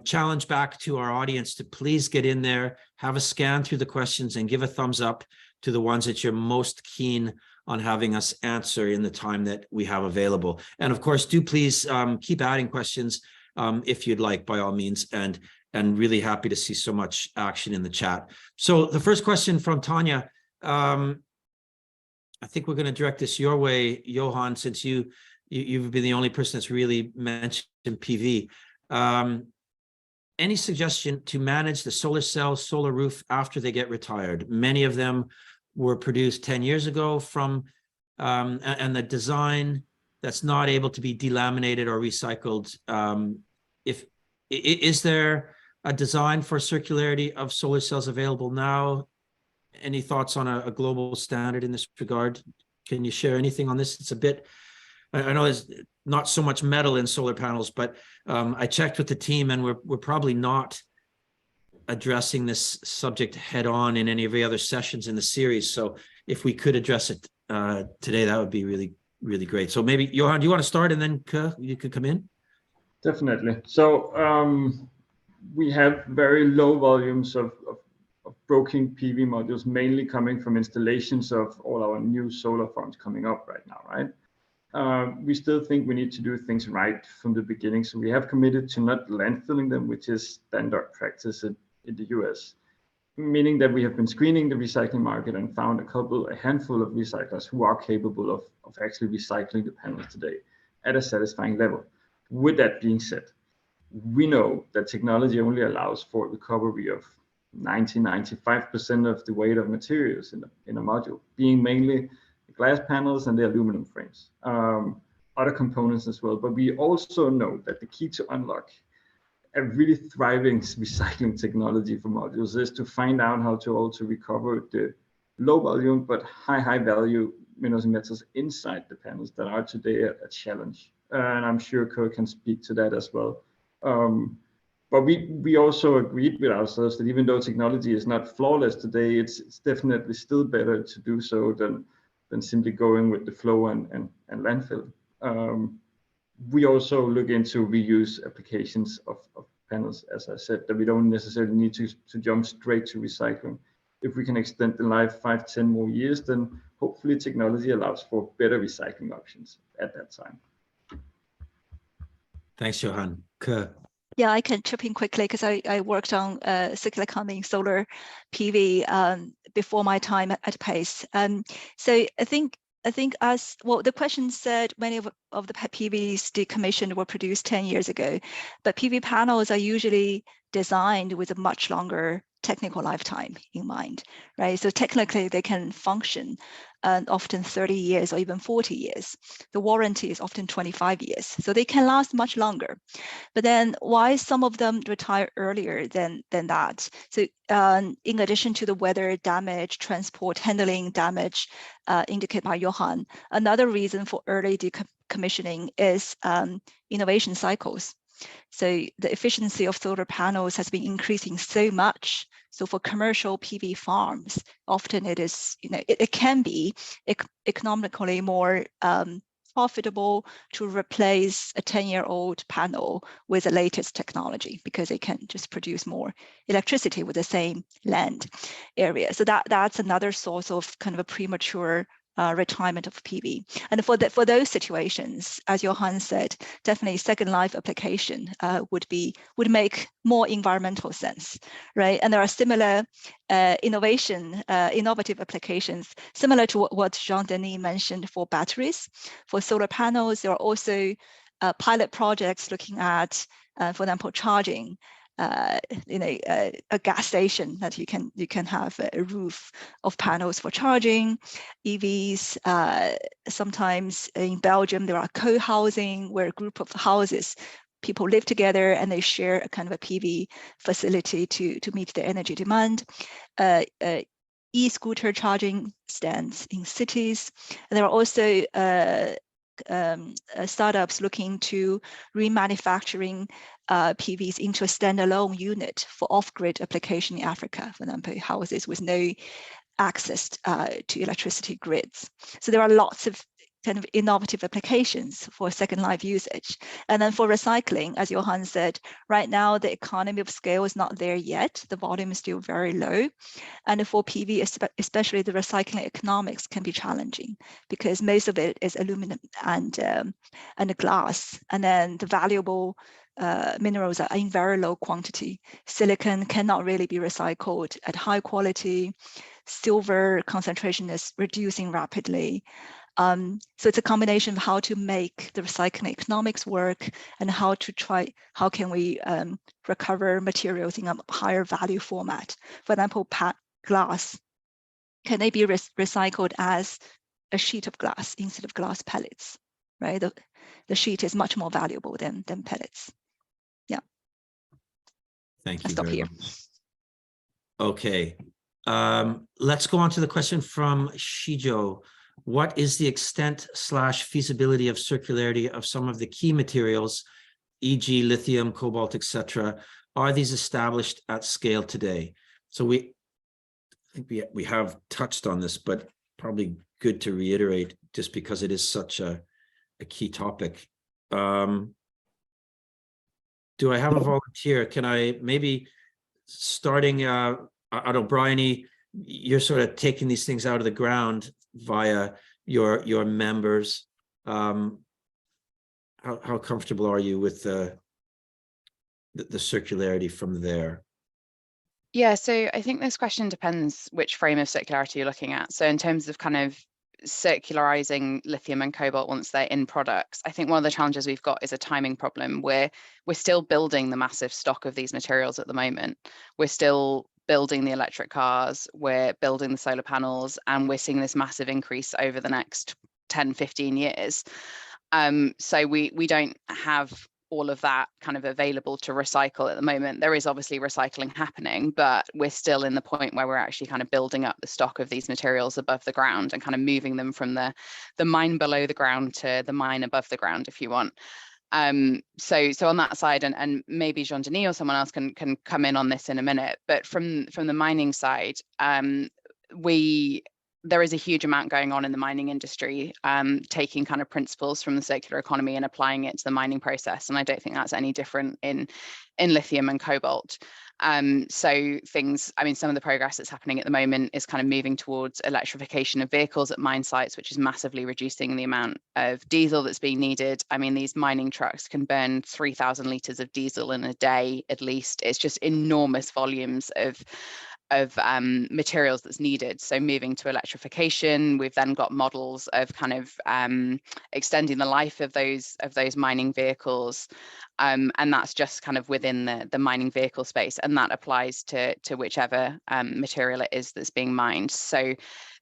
challenge back to our audience to please get in there, have a scan through the questions, and give a thumbs up to the ones that you're most keen on having us answer in the time that we have available. And of course, do please keep adding questions if you'd like, by all means, and really happy to see so much action in the chat. So the first question from Tanya, I think we're going to direct this your way, Johan, since you've been the only person that's really mentioned PV. Any suggestion to manage the solar cell, solar roof after they get retired? Many of them were produced 10 years ago from, and the design that's not able to be delaminated or recycled. Is there a design for circularity of solar cells available now? Any thoughts on a global standard in this regard? Can you share anything on this? It's a bit, I know there's not so much metal in solar panels, but I checked with the team, and we're probably not addressing this subject head on in any of the other sessions in the series. So if we could address it today, that would be really, really great. So maybe, Johan, do you want to start, and then you could come in? Definitely. So we have very low volumes of broken PV modules, mainly coming from installations of all our new solar farms coming up right now, right? We still think we need to do things right from the beginning. So we have committed to not landfilling them, which is standard practice in the US, meaning that we have been screening the recycling market and found a handful of recyclers who are capable of actually recycling the panels today at a satisfying level. With that being said, we know that technology only allows for recovery of 90–95% of the weight of materials in a module, being mainly the glass panels and the aluminum frames, other components as well. But we also know that the key to unlock a really thriving recycling technology for modules is to find out how to also recover the low volume but high value minerals and metals inside the panels that are today a challenge. And I'm sure Curt can speak to that as well. But we also agreed with ourselves that even though technology is not flawless today, it's definitely still better to do so than simply going with the flow and landfill. We also look into reuse applications of panels, as I said, that we don't necessarily need to jump straight to recycling. If we can extend the life 5-10 more years, then hopefully technology allows for better recycling options at that time. Thanks, Johan. Curt. Yeah, I can chip in quickly because I worked on circular economy solar PV before my time at Pace. So I think as well, the question said many of the PVs decommissioned were produced 10 years ago, but PV panels are usually designed with a much longer technical lifetime in mind, right? So technically they can function often 30 years or even 40 years. The warranty is often 25 years, so they can last much longer. But then why some of them retire earlier than that? So in addition to the weather damage, transport handling damage indicated by Johan, another reason for early decommissioning is innovation cycles. So the efficiency of solar panels has been increasing so much. So for commercial PV farms, often it is, it can be economically more profitable to replace a 10-year-old panel with the latest technology because they can just produce more electricity with the same land area. So that's another source of kind of a premature retirement of PV. And for those situations, as Johan said, definitely second life application would make more environmental sense, right? And there are similar innovative applications similar to what Jean-Denis mentioned for batteries. For solar panels, there are also pilot projects looking at, for example, charging. A gas station that you can have a roof of panels for charging EVs. Sometimes in Belgium there are co-housing where a group of houses, people live together and they share a kind of a PV facility to meet their energy demand. E-scooter charging stands in cities. And there are also startups looking to remanufacturing PVs into a standalone unit for off-grid application in Africa, for example, houses with no access to electricity grids. So there are lots of kind of innovative applications for second life usage. And then for recycling, as Johan said, right now the economy of scale is not there yet. The volume is still very low. And for PV, especially the recycling economics can be challenging because most of it is aluminum and glass. And then the valuable minerals are in very low quantity. Silicon cannot really be recycled at high quality. Silver concentration is reducing rapidly. So it's a combination of how to make the recycling economics work and how can we recover materials in a higher value format. For example, glass, can they be recycled as a sheet of glass instead of glass pellets, right? The sheet is much more valuable than pellets. Yeah. Thank you I'll stop very here. much. Okay. Let's go on to the question from Shijo. What is the extent / feasibility of circularity of some of the key materials, e.g. lithium, cobalt, etc.? Are these established at scale today? So I think we have touched on this, but probably good to reiterate just because it is such a key topic. Do I have a volunteer? Can I maybe starting, I don't know, Bryony, you're sort of taking these things out of the ground via your members. How comfortable are you with the circularity from there? Yeah, so I think this question depends which frame of circularity you're looking at. So in terms of kind of circularizing lithium and cobalt once they're in products, I think one of the challenges we've got is a timing problem where we're still building the massive stock of these materials at the moment. We're still building the electric cars, we're building the solar panels, and we're seeing this massive increase over the next 10, 15 years. So we don't have all of that kind of available to recycle at the moment. There is obviously recycling happening, but we're still in the point where we're actually kind of building up the stock of these materials above the ground and kind of moving them from the mine below the ground to the mine above the ground, if you want. So on that side, and maybe Jean-Denis or someone else can come in on this in a minute, but from the mining side, there is a huge amount going on in the mining industry, taking kind of principles from the circular economy and applying it to the mining process. And I don't think that's any different in lithium and cobalt. So things, I mean, some of the progress that's happening at the moment is kind of moving towards electrification of vehicles at mine sites, which is massively reducing the amount of diesel that's being needed. I mean, these mining trucks can burn 3,000 litres of diesel in a day, at least. It's just enormous volumes of materials that's needed. So moving to electrification, we've then got models of kind of extending the life of those mining vehicles, and that's just kind of within the mining vehicle space, and that applies to whichever material it is that's being mined. So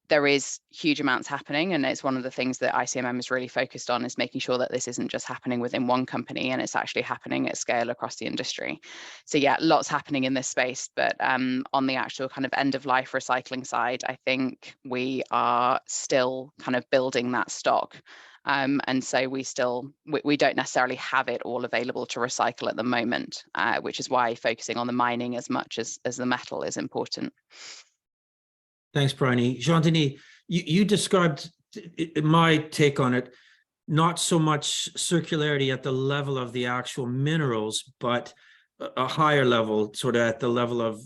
there is huge amounts happening, and it's one of the things that ICMM is really focused on, is making sure that this isn't just happening within one company, and it's actually happening at scale across the industry. So yeah, lots happening in this space, but on the actual kind of end of life recycling side, I think we are still kind of building that stock. And so we don't necessarily have it all available to recycle at the moment, which is why focusing on the mining as much as the metal is important. Thanks, Bryony. Jean-Denis, you described, my take on it, not so much circularity at the level of the actual minerals, but a higher level, sort of at the level of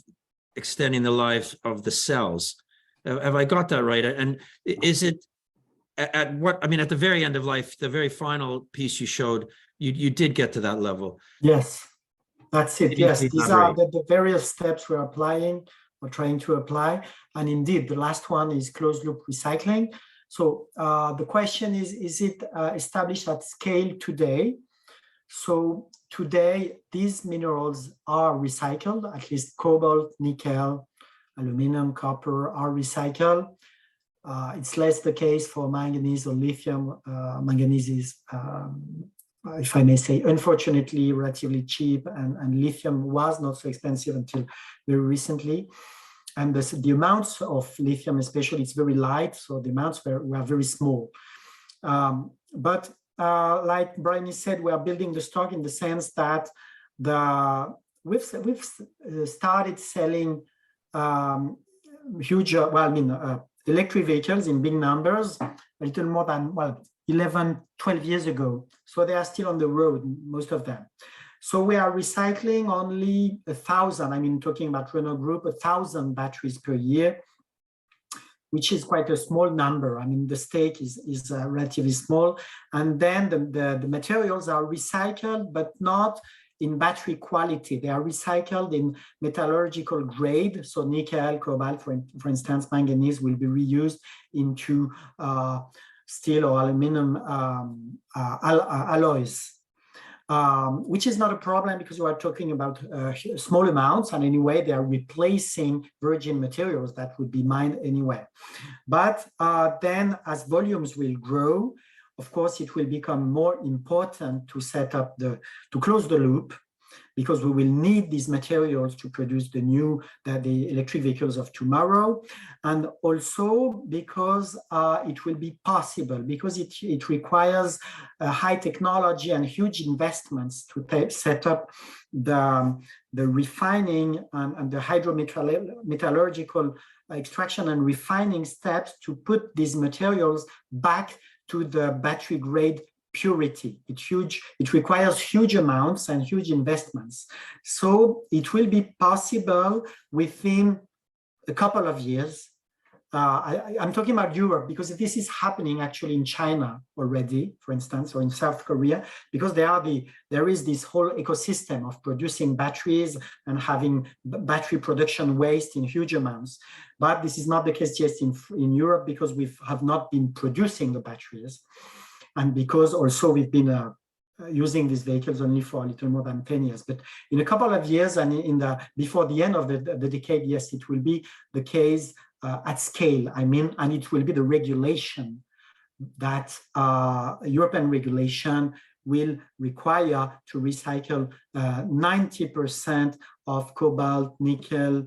extending the life of the cells. Have I got that right? And is it at what, I mean, at the very end of life, the very final piece you showed, you did get to that level? Yes, that's it. Yes, these are the various steps we're applying. We're trying to apply, and indeed the last one is closed loop recycling. So the question is it established at scale today? So today these minerals are recycled, at least cobalt, nickel, aluminum, copper are recycled. It's less the case for manganese or lithium. Manganese is, if I may say, unfortunately relatively cheap, and lithium was not so expensive until very recently. And the amounts of lithium, especially, it's very light, so the amounts were very small. But like Bryony said, we are building the stock in the sense that we've started selling huge, electric vehicles in big numbers, a little more than 11, 12 years ago. So they are still on the road, most of them. So we are recycling only 1,000, I mean, talking about Renault Group, 1,000 batteries per year, which is quite a small number. I mean, the stake is relatively small. And then the materials are recycled, but not in battery quality. They are recycled in metallurgical grade. So nickel, cobalt, for instance, manganese will be reused into steel or aluminum alloys. Which is not a problem because we are talking about small amounts, and anyway, they are replacing virgin materials that would be mined anyway. But then as volumes will grow, of course, it will become more important to set up to close the loop, because we will need these materials to produce the electric vehicles of tomorrow, and also because it will be possible, because it requires high technology and huge investments to set up the refining and the hydrometallurgical extraction and refining steps to put these materials back to the battery grade purity. It requires huge amounts and huge investments. So it will be possible within a couple of years. I'm talking about Europe because this is happening actually in China already, for instance, or in South Korea, because there is this whole ecosystem of producing batteries and having battery production waste in huge amounts. But this is not the case just in Europe, because we have not been producing the batteries. And because also we've been using these vehicles only for a little more than 10 years. But in a couple of years and before the end of the decade, yes, it will be the case at scale, I mean, and it will be the regulation that European regulation will require to recycle 90% of cobalt, nickel,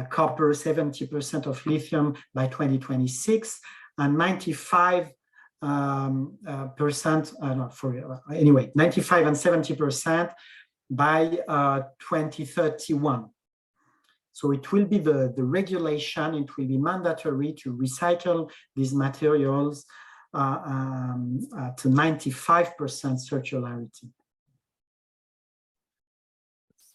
copper, 70% of lithium by 2026, and 95 95 and 70% by 2031. So it will be the regulation, it will be mandatory to recycle these materials to 95% circularity.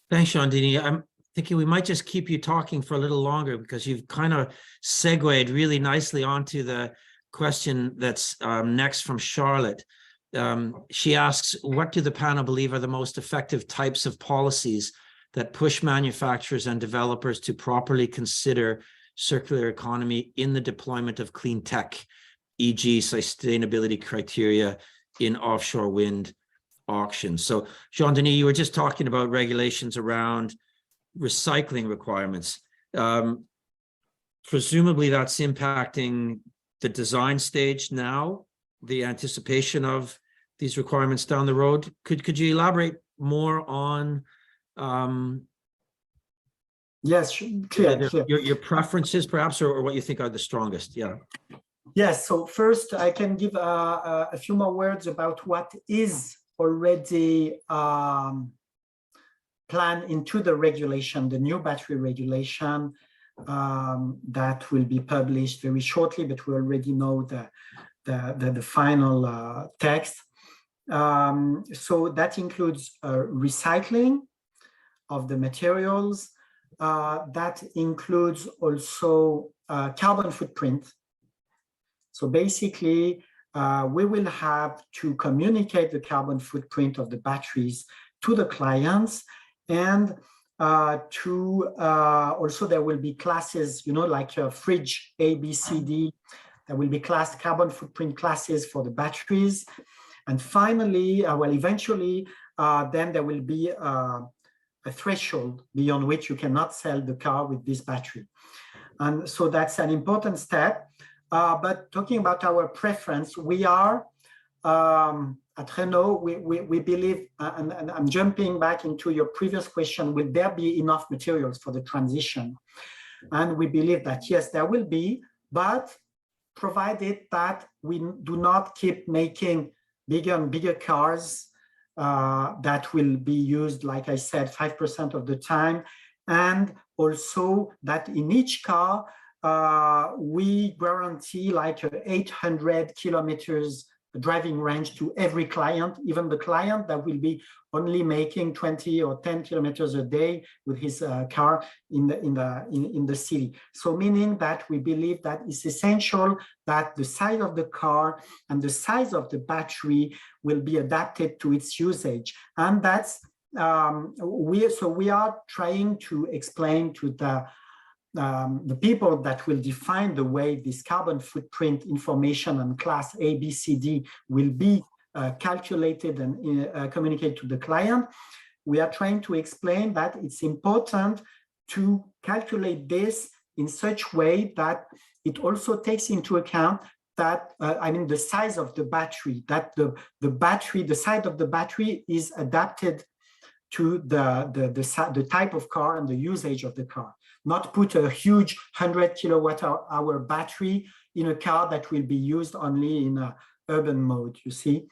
Thanks, Jean-Denis. I'm thinking we might just keep you talking for a little longer because you've kind of segued really nicely onto the question that's next from Charlotte. She asks, what do the panel believe are the most effective types of policies that push manufacturers and developers to properly consider circular economy in the deployment of clean tech, e.g. sustainability criteria in offshore wind auctions? So Jean-Denis, you were just talking about regulations around recycling requirements. Presumably that's impacting the design stage now, the anticipation of these requirements down the road. Could you elaborate more on yes, clear. Your preferences perhaps, or what you think are the strongest? Yeah. Yes, so first I can give a few more words about what is already planned into the regulation, the new battery regulation that will be published very shortly, but we already know the final text. So that includes recycling of the materials. That includes also carbon footprint. So basically, we will have to communicate the carbon footprint of the batteries to the clients, and also there will be classes, like a fridge A, B, C, D. There will be carbon footprint classes for the batteries. And finally, eventually, then there will be a threshold beyond which you cannot sell the car with this battery. And so that's an important step. But talking about our preference, we are at Renault, we believe, and I'm jumping back into your previous question, will there be enough materials for the transition? And we believe that yes, there will be, but provided that we do not keep making bigger and bigger cars that will be used, like I said, 5% of the time, and also that in each car, we guarantee like 800 kilometers driving range to every client, even the client that will be only making 20 or 10 kilometers a day with his car in the city. So meaning that we believe that it's essential that the size of the car and the size of the battery will be adapted to its usage. And that's we are trying to explain to the people that will define the way this carbon footprint information and class A, B, C, D will be calculated and communicated to the client. We are trying to explain that it's important to calculate this in such way that it also takes into account that, the size of the battery, that the size of the battery is adapted to the type of car and the usage of the car. Not put a huge 100 kilowatt hour battery in a car that will be used only in a urban mode, you see.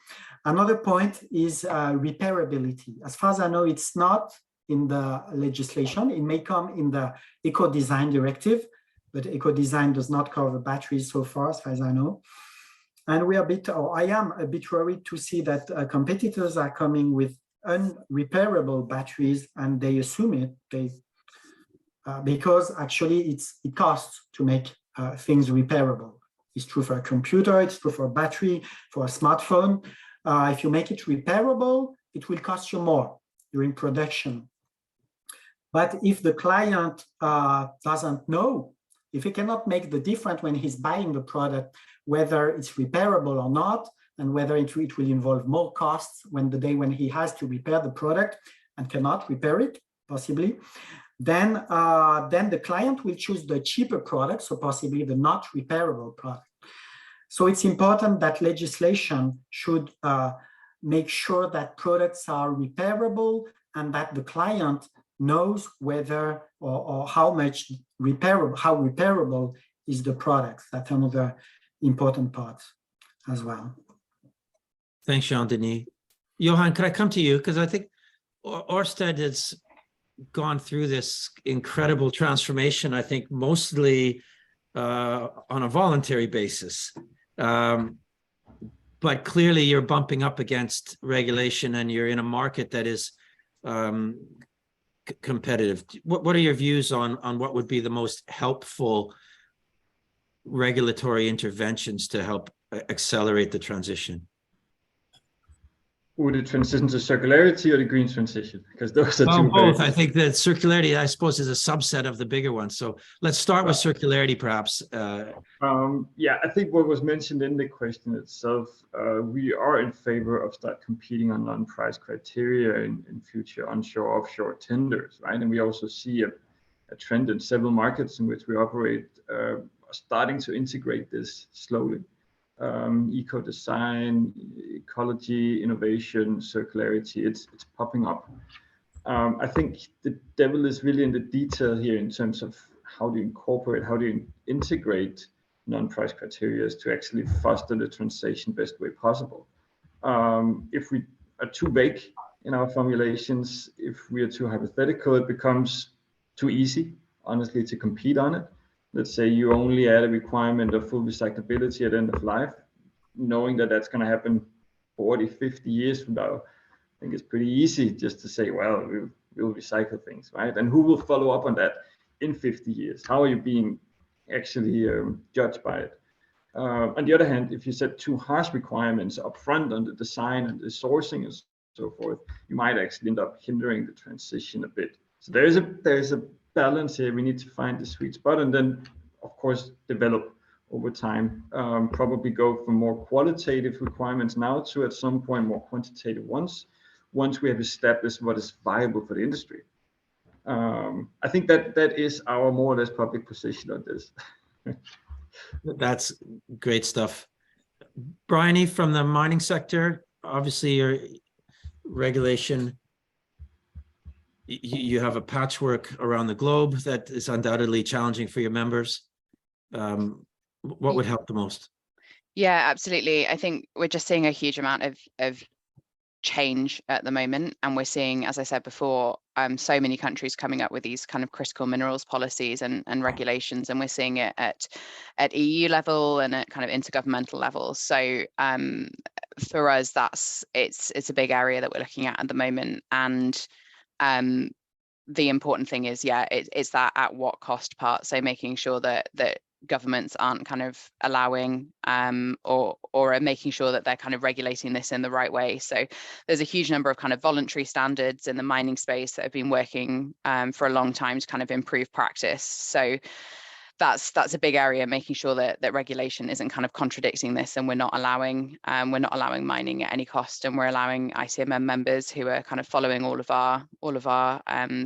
Another point is repairability. As far as I know, it's not in the legislation. It may come in the eco-design directive, but eco-design does not cover batteries so far, as I know. And I am a bit worried to see that competitors are coming with unrepairable batteries, and they assume it, because actually it costs to make things repairable. It's true for a computer, it's true for a battery, for a smartphone. If you make it repairable, it will cost you more during production. But if the client doesn't know, if he cannot make the difference when he's buying the product, whether it's repairable or not, and whether it will involve more costs when he has to repair the product and cannot repair it, possibly, then the client will choose the cheaper product, so possibly the not repairable product. So it's important that legislation should make sure that products are repairable and that the client knows whether or how much repairable is the product. That's another important part as well. Thanks, Jean-Denis. Johan, could I come to you? Because I think Ørsted has gone through this incredible transformation, I think mostly on a voluntary basis. But clearly you're bumping up against regulation and you're in a market that is competitive. What are your views on what would be the most helpful regulatory interventions to help accelerate the transition? Would it transition to circularity or the green transition? Because those are two both. I think that circularity, I suppose, is a subset of the bigger one. So let's start with circularity, perhaps. Yeah, I think what was mentioned in the question itself, we are in favor of start competing on non-price criteria in future onshore, offshore tenders, right? And we also see a trend in several markets in which we operate, starting to integrate this slowly. Eco-design, ecology, innovation, circularity, it's popping up. I think the devil is really in the detail here in terms of how do you incorporate, how do you integrate non-price criteria to actually foster the transition best way possible. If we are too vague in our formulations, if we are too hypothetical, it becomes too easy, honestly, to compete on it. Let's say you only add a requirement of full recyclability at end of life, knowing that that's going to happen 40, 50 years from now. I think it's pretty easy just to say, well, we'll recycle things, right? And who will follow up on that in 50 years? How are you being actually judged by it? On the other hand, if you set too harsh requirements up front on the design and the sourcing and so forth, you might actually end up hindering the transition a bit. So there's a balance here. We need to find the sweet spot and then, of course, develop over time. Probably go from more qualitative requirements now to at some point more quantitative ones, once we have established what is viable for the industry. I think that is our more or less public position on this. That's great stuff. Bryony, from the mining sector, obviously your regulation, you have a patchwork around the globe that is undoubtedly challenging for your members. What would help the most? Yeah, absolutely. I think we're just seeing a huge amount of change at the moment, and we're seeing, as I said before, so many countries coming up with these kind of critical minerals policies and regulations, and we're seeing it at EU level and at kind of intergovernmental levels. So for us, it's a big area that we're looking at the moment, and the important thing is, it's that at what cost part. So making sure that governments aren't kind of allowing or are making sure that they're kind of regulating this in the right way. So there's a huge number of kind of voluntary standards in the mining space that have been working for a long time to kind of improve practice. So that's a big area, making sure that regulation isn't kind of contradicting this, and we're not allowing mining at any cost, and we're allowing ICMM members who are kind of following all of our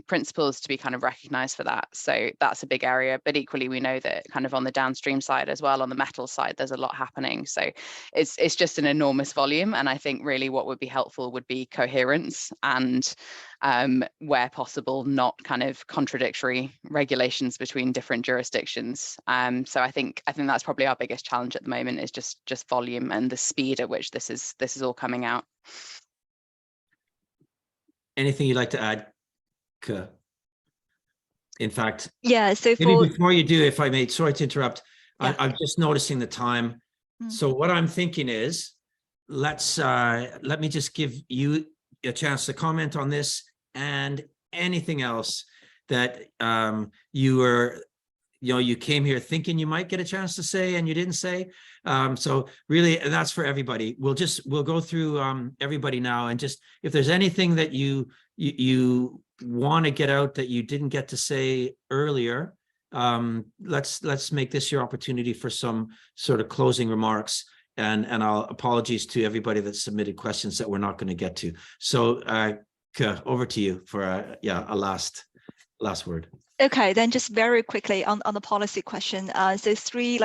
principles to be kind of recognized for that. So that's a big area. But equally, we know that kind of on the downstream side as well, on the metal side, there's a lot happening. So it's just an enormous volume, and I think really what would be helpful would be coherence and where possible, not kind of contradictory regulations between different jurisdictions. So I think that's probably our biggest challenge at the moment, is just volume and the speed at which this is all coming out. Anything you'd like to add, Curt? In fact, yeah. So maybe before you do, if I may, sorry to interrupt. Yeah. I'm just noticing the time. So what I'm thinking is, let me just give you a chance to comment on this and anything else that you came here thinking you might get a chance to say and you didn't say. So really, that's for everybody. We'll go through everybody now, and just if there's anything that you want to get out that you didn't get to say earlier, let's make this your opportunity for some sort of closing remarks. And I'll apologies to everybody that submitted questions that we're not going to get to. So over to you for a last word. Okay, then just very quickly on the policy question. So three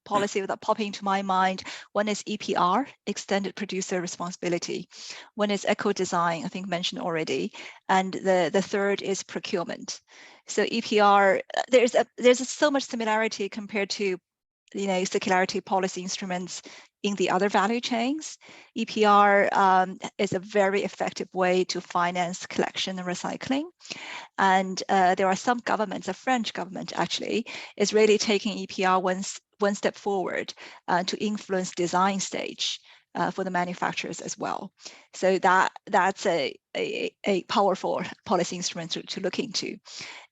policy that pop into my mind. One is EPR, extended producer responsibility. One is eco design, I think mentioned already. And the third is procurement. So EPR, there's so much similarity compared to circularity policy instruments in the other value chains. EPR is a very effective way to finance collection and recycling. And there are some governments, the French government actually, is really taking EPR one step forward to influence design stage for the manufacturers as well. So that's a powerful policy instrument to look into.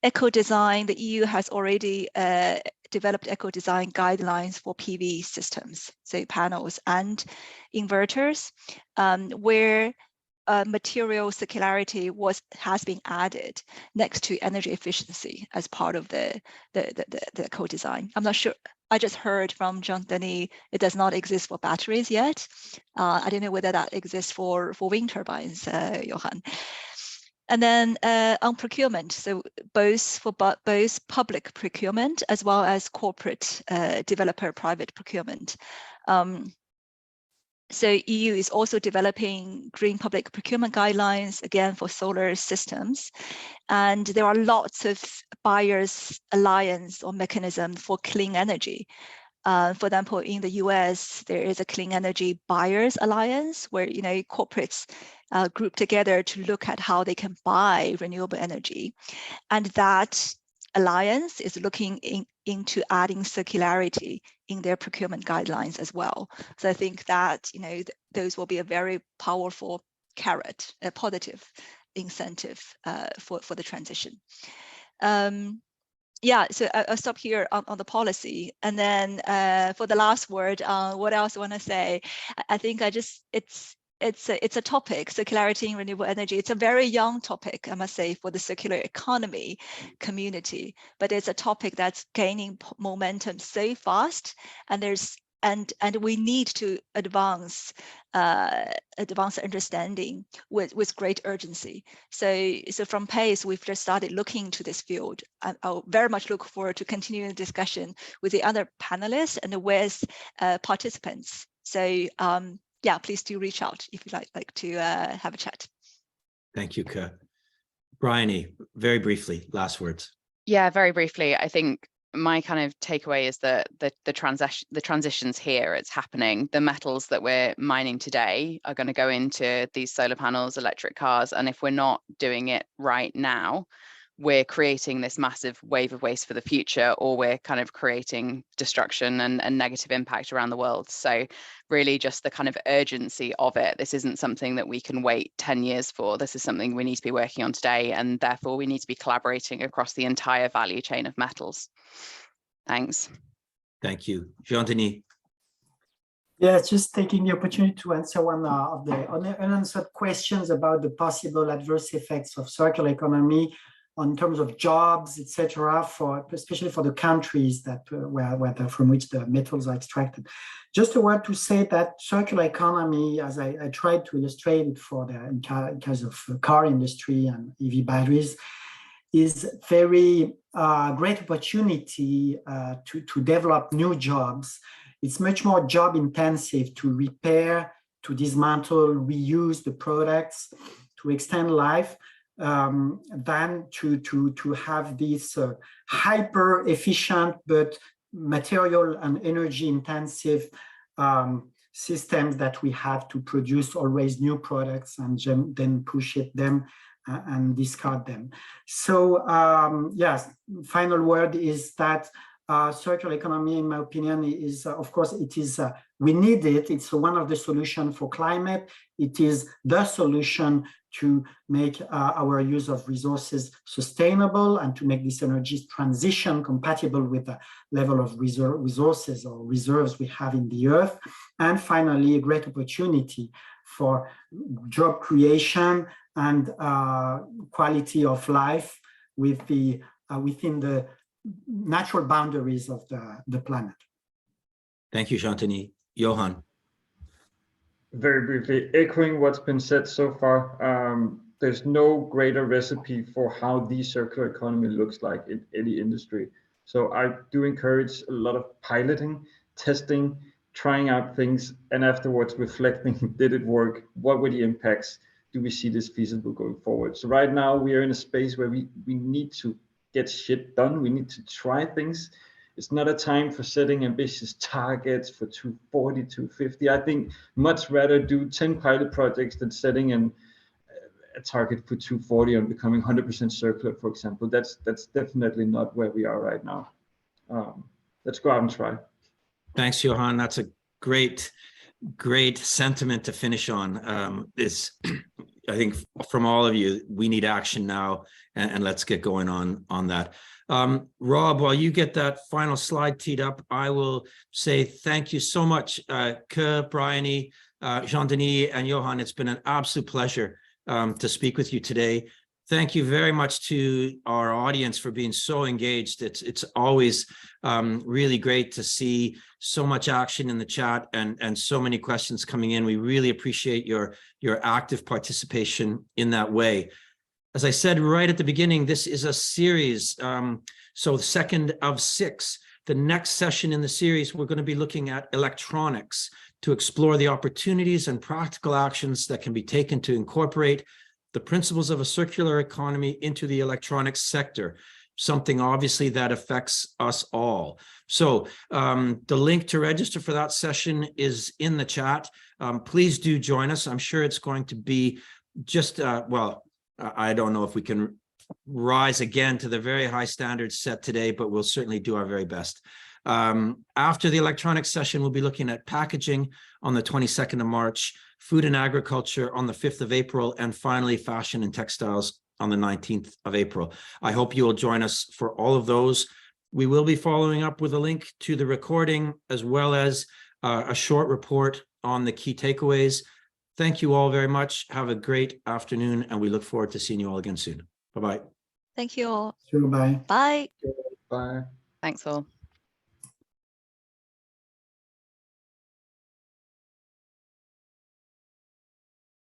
Eco design, the EU has already developed eco design guidelines for PV systems, so panels and inverters, where material circularity has been added next to energy efficiency as part of the co-design. I'm not sure. I just heard from Jean-Denis it does not exist for batteries yet. I don't know whether that exists for wind turbines, Johan. And then on procurement, so both public procurement as well as corporate developer private procurement. So EU is also developing green public procurement guidelines, again, for solar systems. And there are lots of buyers alliance or mechanism for clean energy. For example, in the US, there is a clean energy buyers alliance where corporates group together to look at how they can buy renewable energy. And that alliance is looking into adding circularity in their procurement guidelines as well. So I think that those will be a very powerful carrot, a positive incentive for the transition. Yeah, so I'll stop here on the policy, and then for the last word, what else I want to say? I think it's a topic, circularity in renewable energy. It's a very young topic, I must say, for the circular economy community, but it's a topic that's gaining momentum so fast, and we need to advance understanding with great urgency. So from PACE, we've just started looking to this field. I'll very much look forward to continuing the discussion with the other panelists and with participants. So yeah, please do reach out if you'd like to have a chat. Thank you, Curt. Bryony, very briefly, last words. Yeah, very briefly. I think my kind of takeaway is that the transitions here, it's happening. The metals that we're mining today are going to go into these solar panels, electric cars, and if we're not doing it right now, we're creating this massive wave of waste for the future, or we're kind of creating destruction and negative impact around the world. So really just the kind of urgency of it. This isn't something that we can wait 10 years for. This is something we need to be working on today, and therefore we need to be collaborating across the entire value chain of metals. Thanks. Thank you. Jean-Denis. Yeah, just taking the opportunity to answer one of the unanswered questions about the possible adverse effects of circular economy in terms of jobs, etc., especially for the countries that from which the metals are extracted. Just a word to say that circular economy, as I tried to illustrate it in case of car industry and EV batteries, is very great opportunity to develop new jobs. It's much more job intensive to repair, to dismantle, reuse the products, to extend life, than to have these hyper efficient but material and energy intensive systems that we have to produce always new products and then push them and discard them. So yes, final word is that circular economy, in my opinion, is of course we need it. It's one of the solutions for climate. It is the solution to make our use of resources sustainable and to make this energy transition compatible with the level of resources or reserves we have in the earth. And finally, a great opportunity for job creation and quality of life within the natural boundaries of the planet. Thank you, Jean-Denis. Johan. Very briefly, echoing what's been said so far, there's no greater recipe for how the circular economy looks like in any industry. So I do encourage a lot of piloting, testing, trying out things, and afterwards reflecting, did it work? What were the impacts? Do we see this feasible going forward? So right now we are in a space where we need to get shit done. We need to try things. It's not a time for setting ambitious targets for 240, 250. I think much rather do 10 pilot projects than setting a target for 240 and becoming 100% circular, for example. That's definitely not where we are right now. Let's go out and try. Thanks, Johan. That's a great sentiment to finish on. I think from all of you, we need action now, and let's get going on that. Rob, while you get that final slide teed up, I will say thank you so much, Curt, Bryony, Jean-Denis, and Johan. It's been an absolute pleasure to speak with you today. Thank you very much to our audience for being so engaged. It's always really great to see so much action in the chat and so many questions coming in. We really appreciate your active participation in that way. As I said right at the beginning, this is a series, so the second of 6. The next session in the series, we're going to be looking at electronics to explore the opportunities and practical actions that can be taken to incorporate the principles of a circular economy into the electronics sector, something obviously that affects us all. So the link to register for that session is in the chat. Please do join us. I'm sure it's going to be just, well, I don't know if we can rise again to the very high standards set today, but we'll certainly do our very best. After the electronics session, we'll be looking at packaging on the 22nd of March, food and agriculture on the 5th of April, and finally fashion and textiles on the 19th of April. I hope you will join us for all of those. We will be following up with a link to the recording as well as a short report on the key takeaways. Thank you all very much. Have a great afternoon, and we look forward to seeing you all again soon. Bye-bye. Thank you all. Bye. Bye. Bye. Thanks all.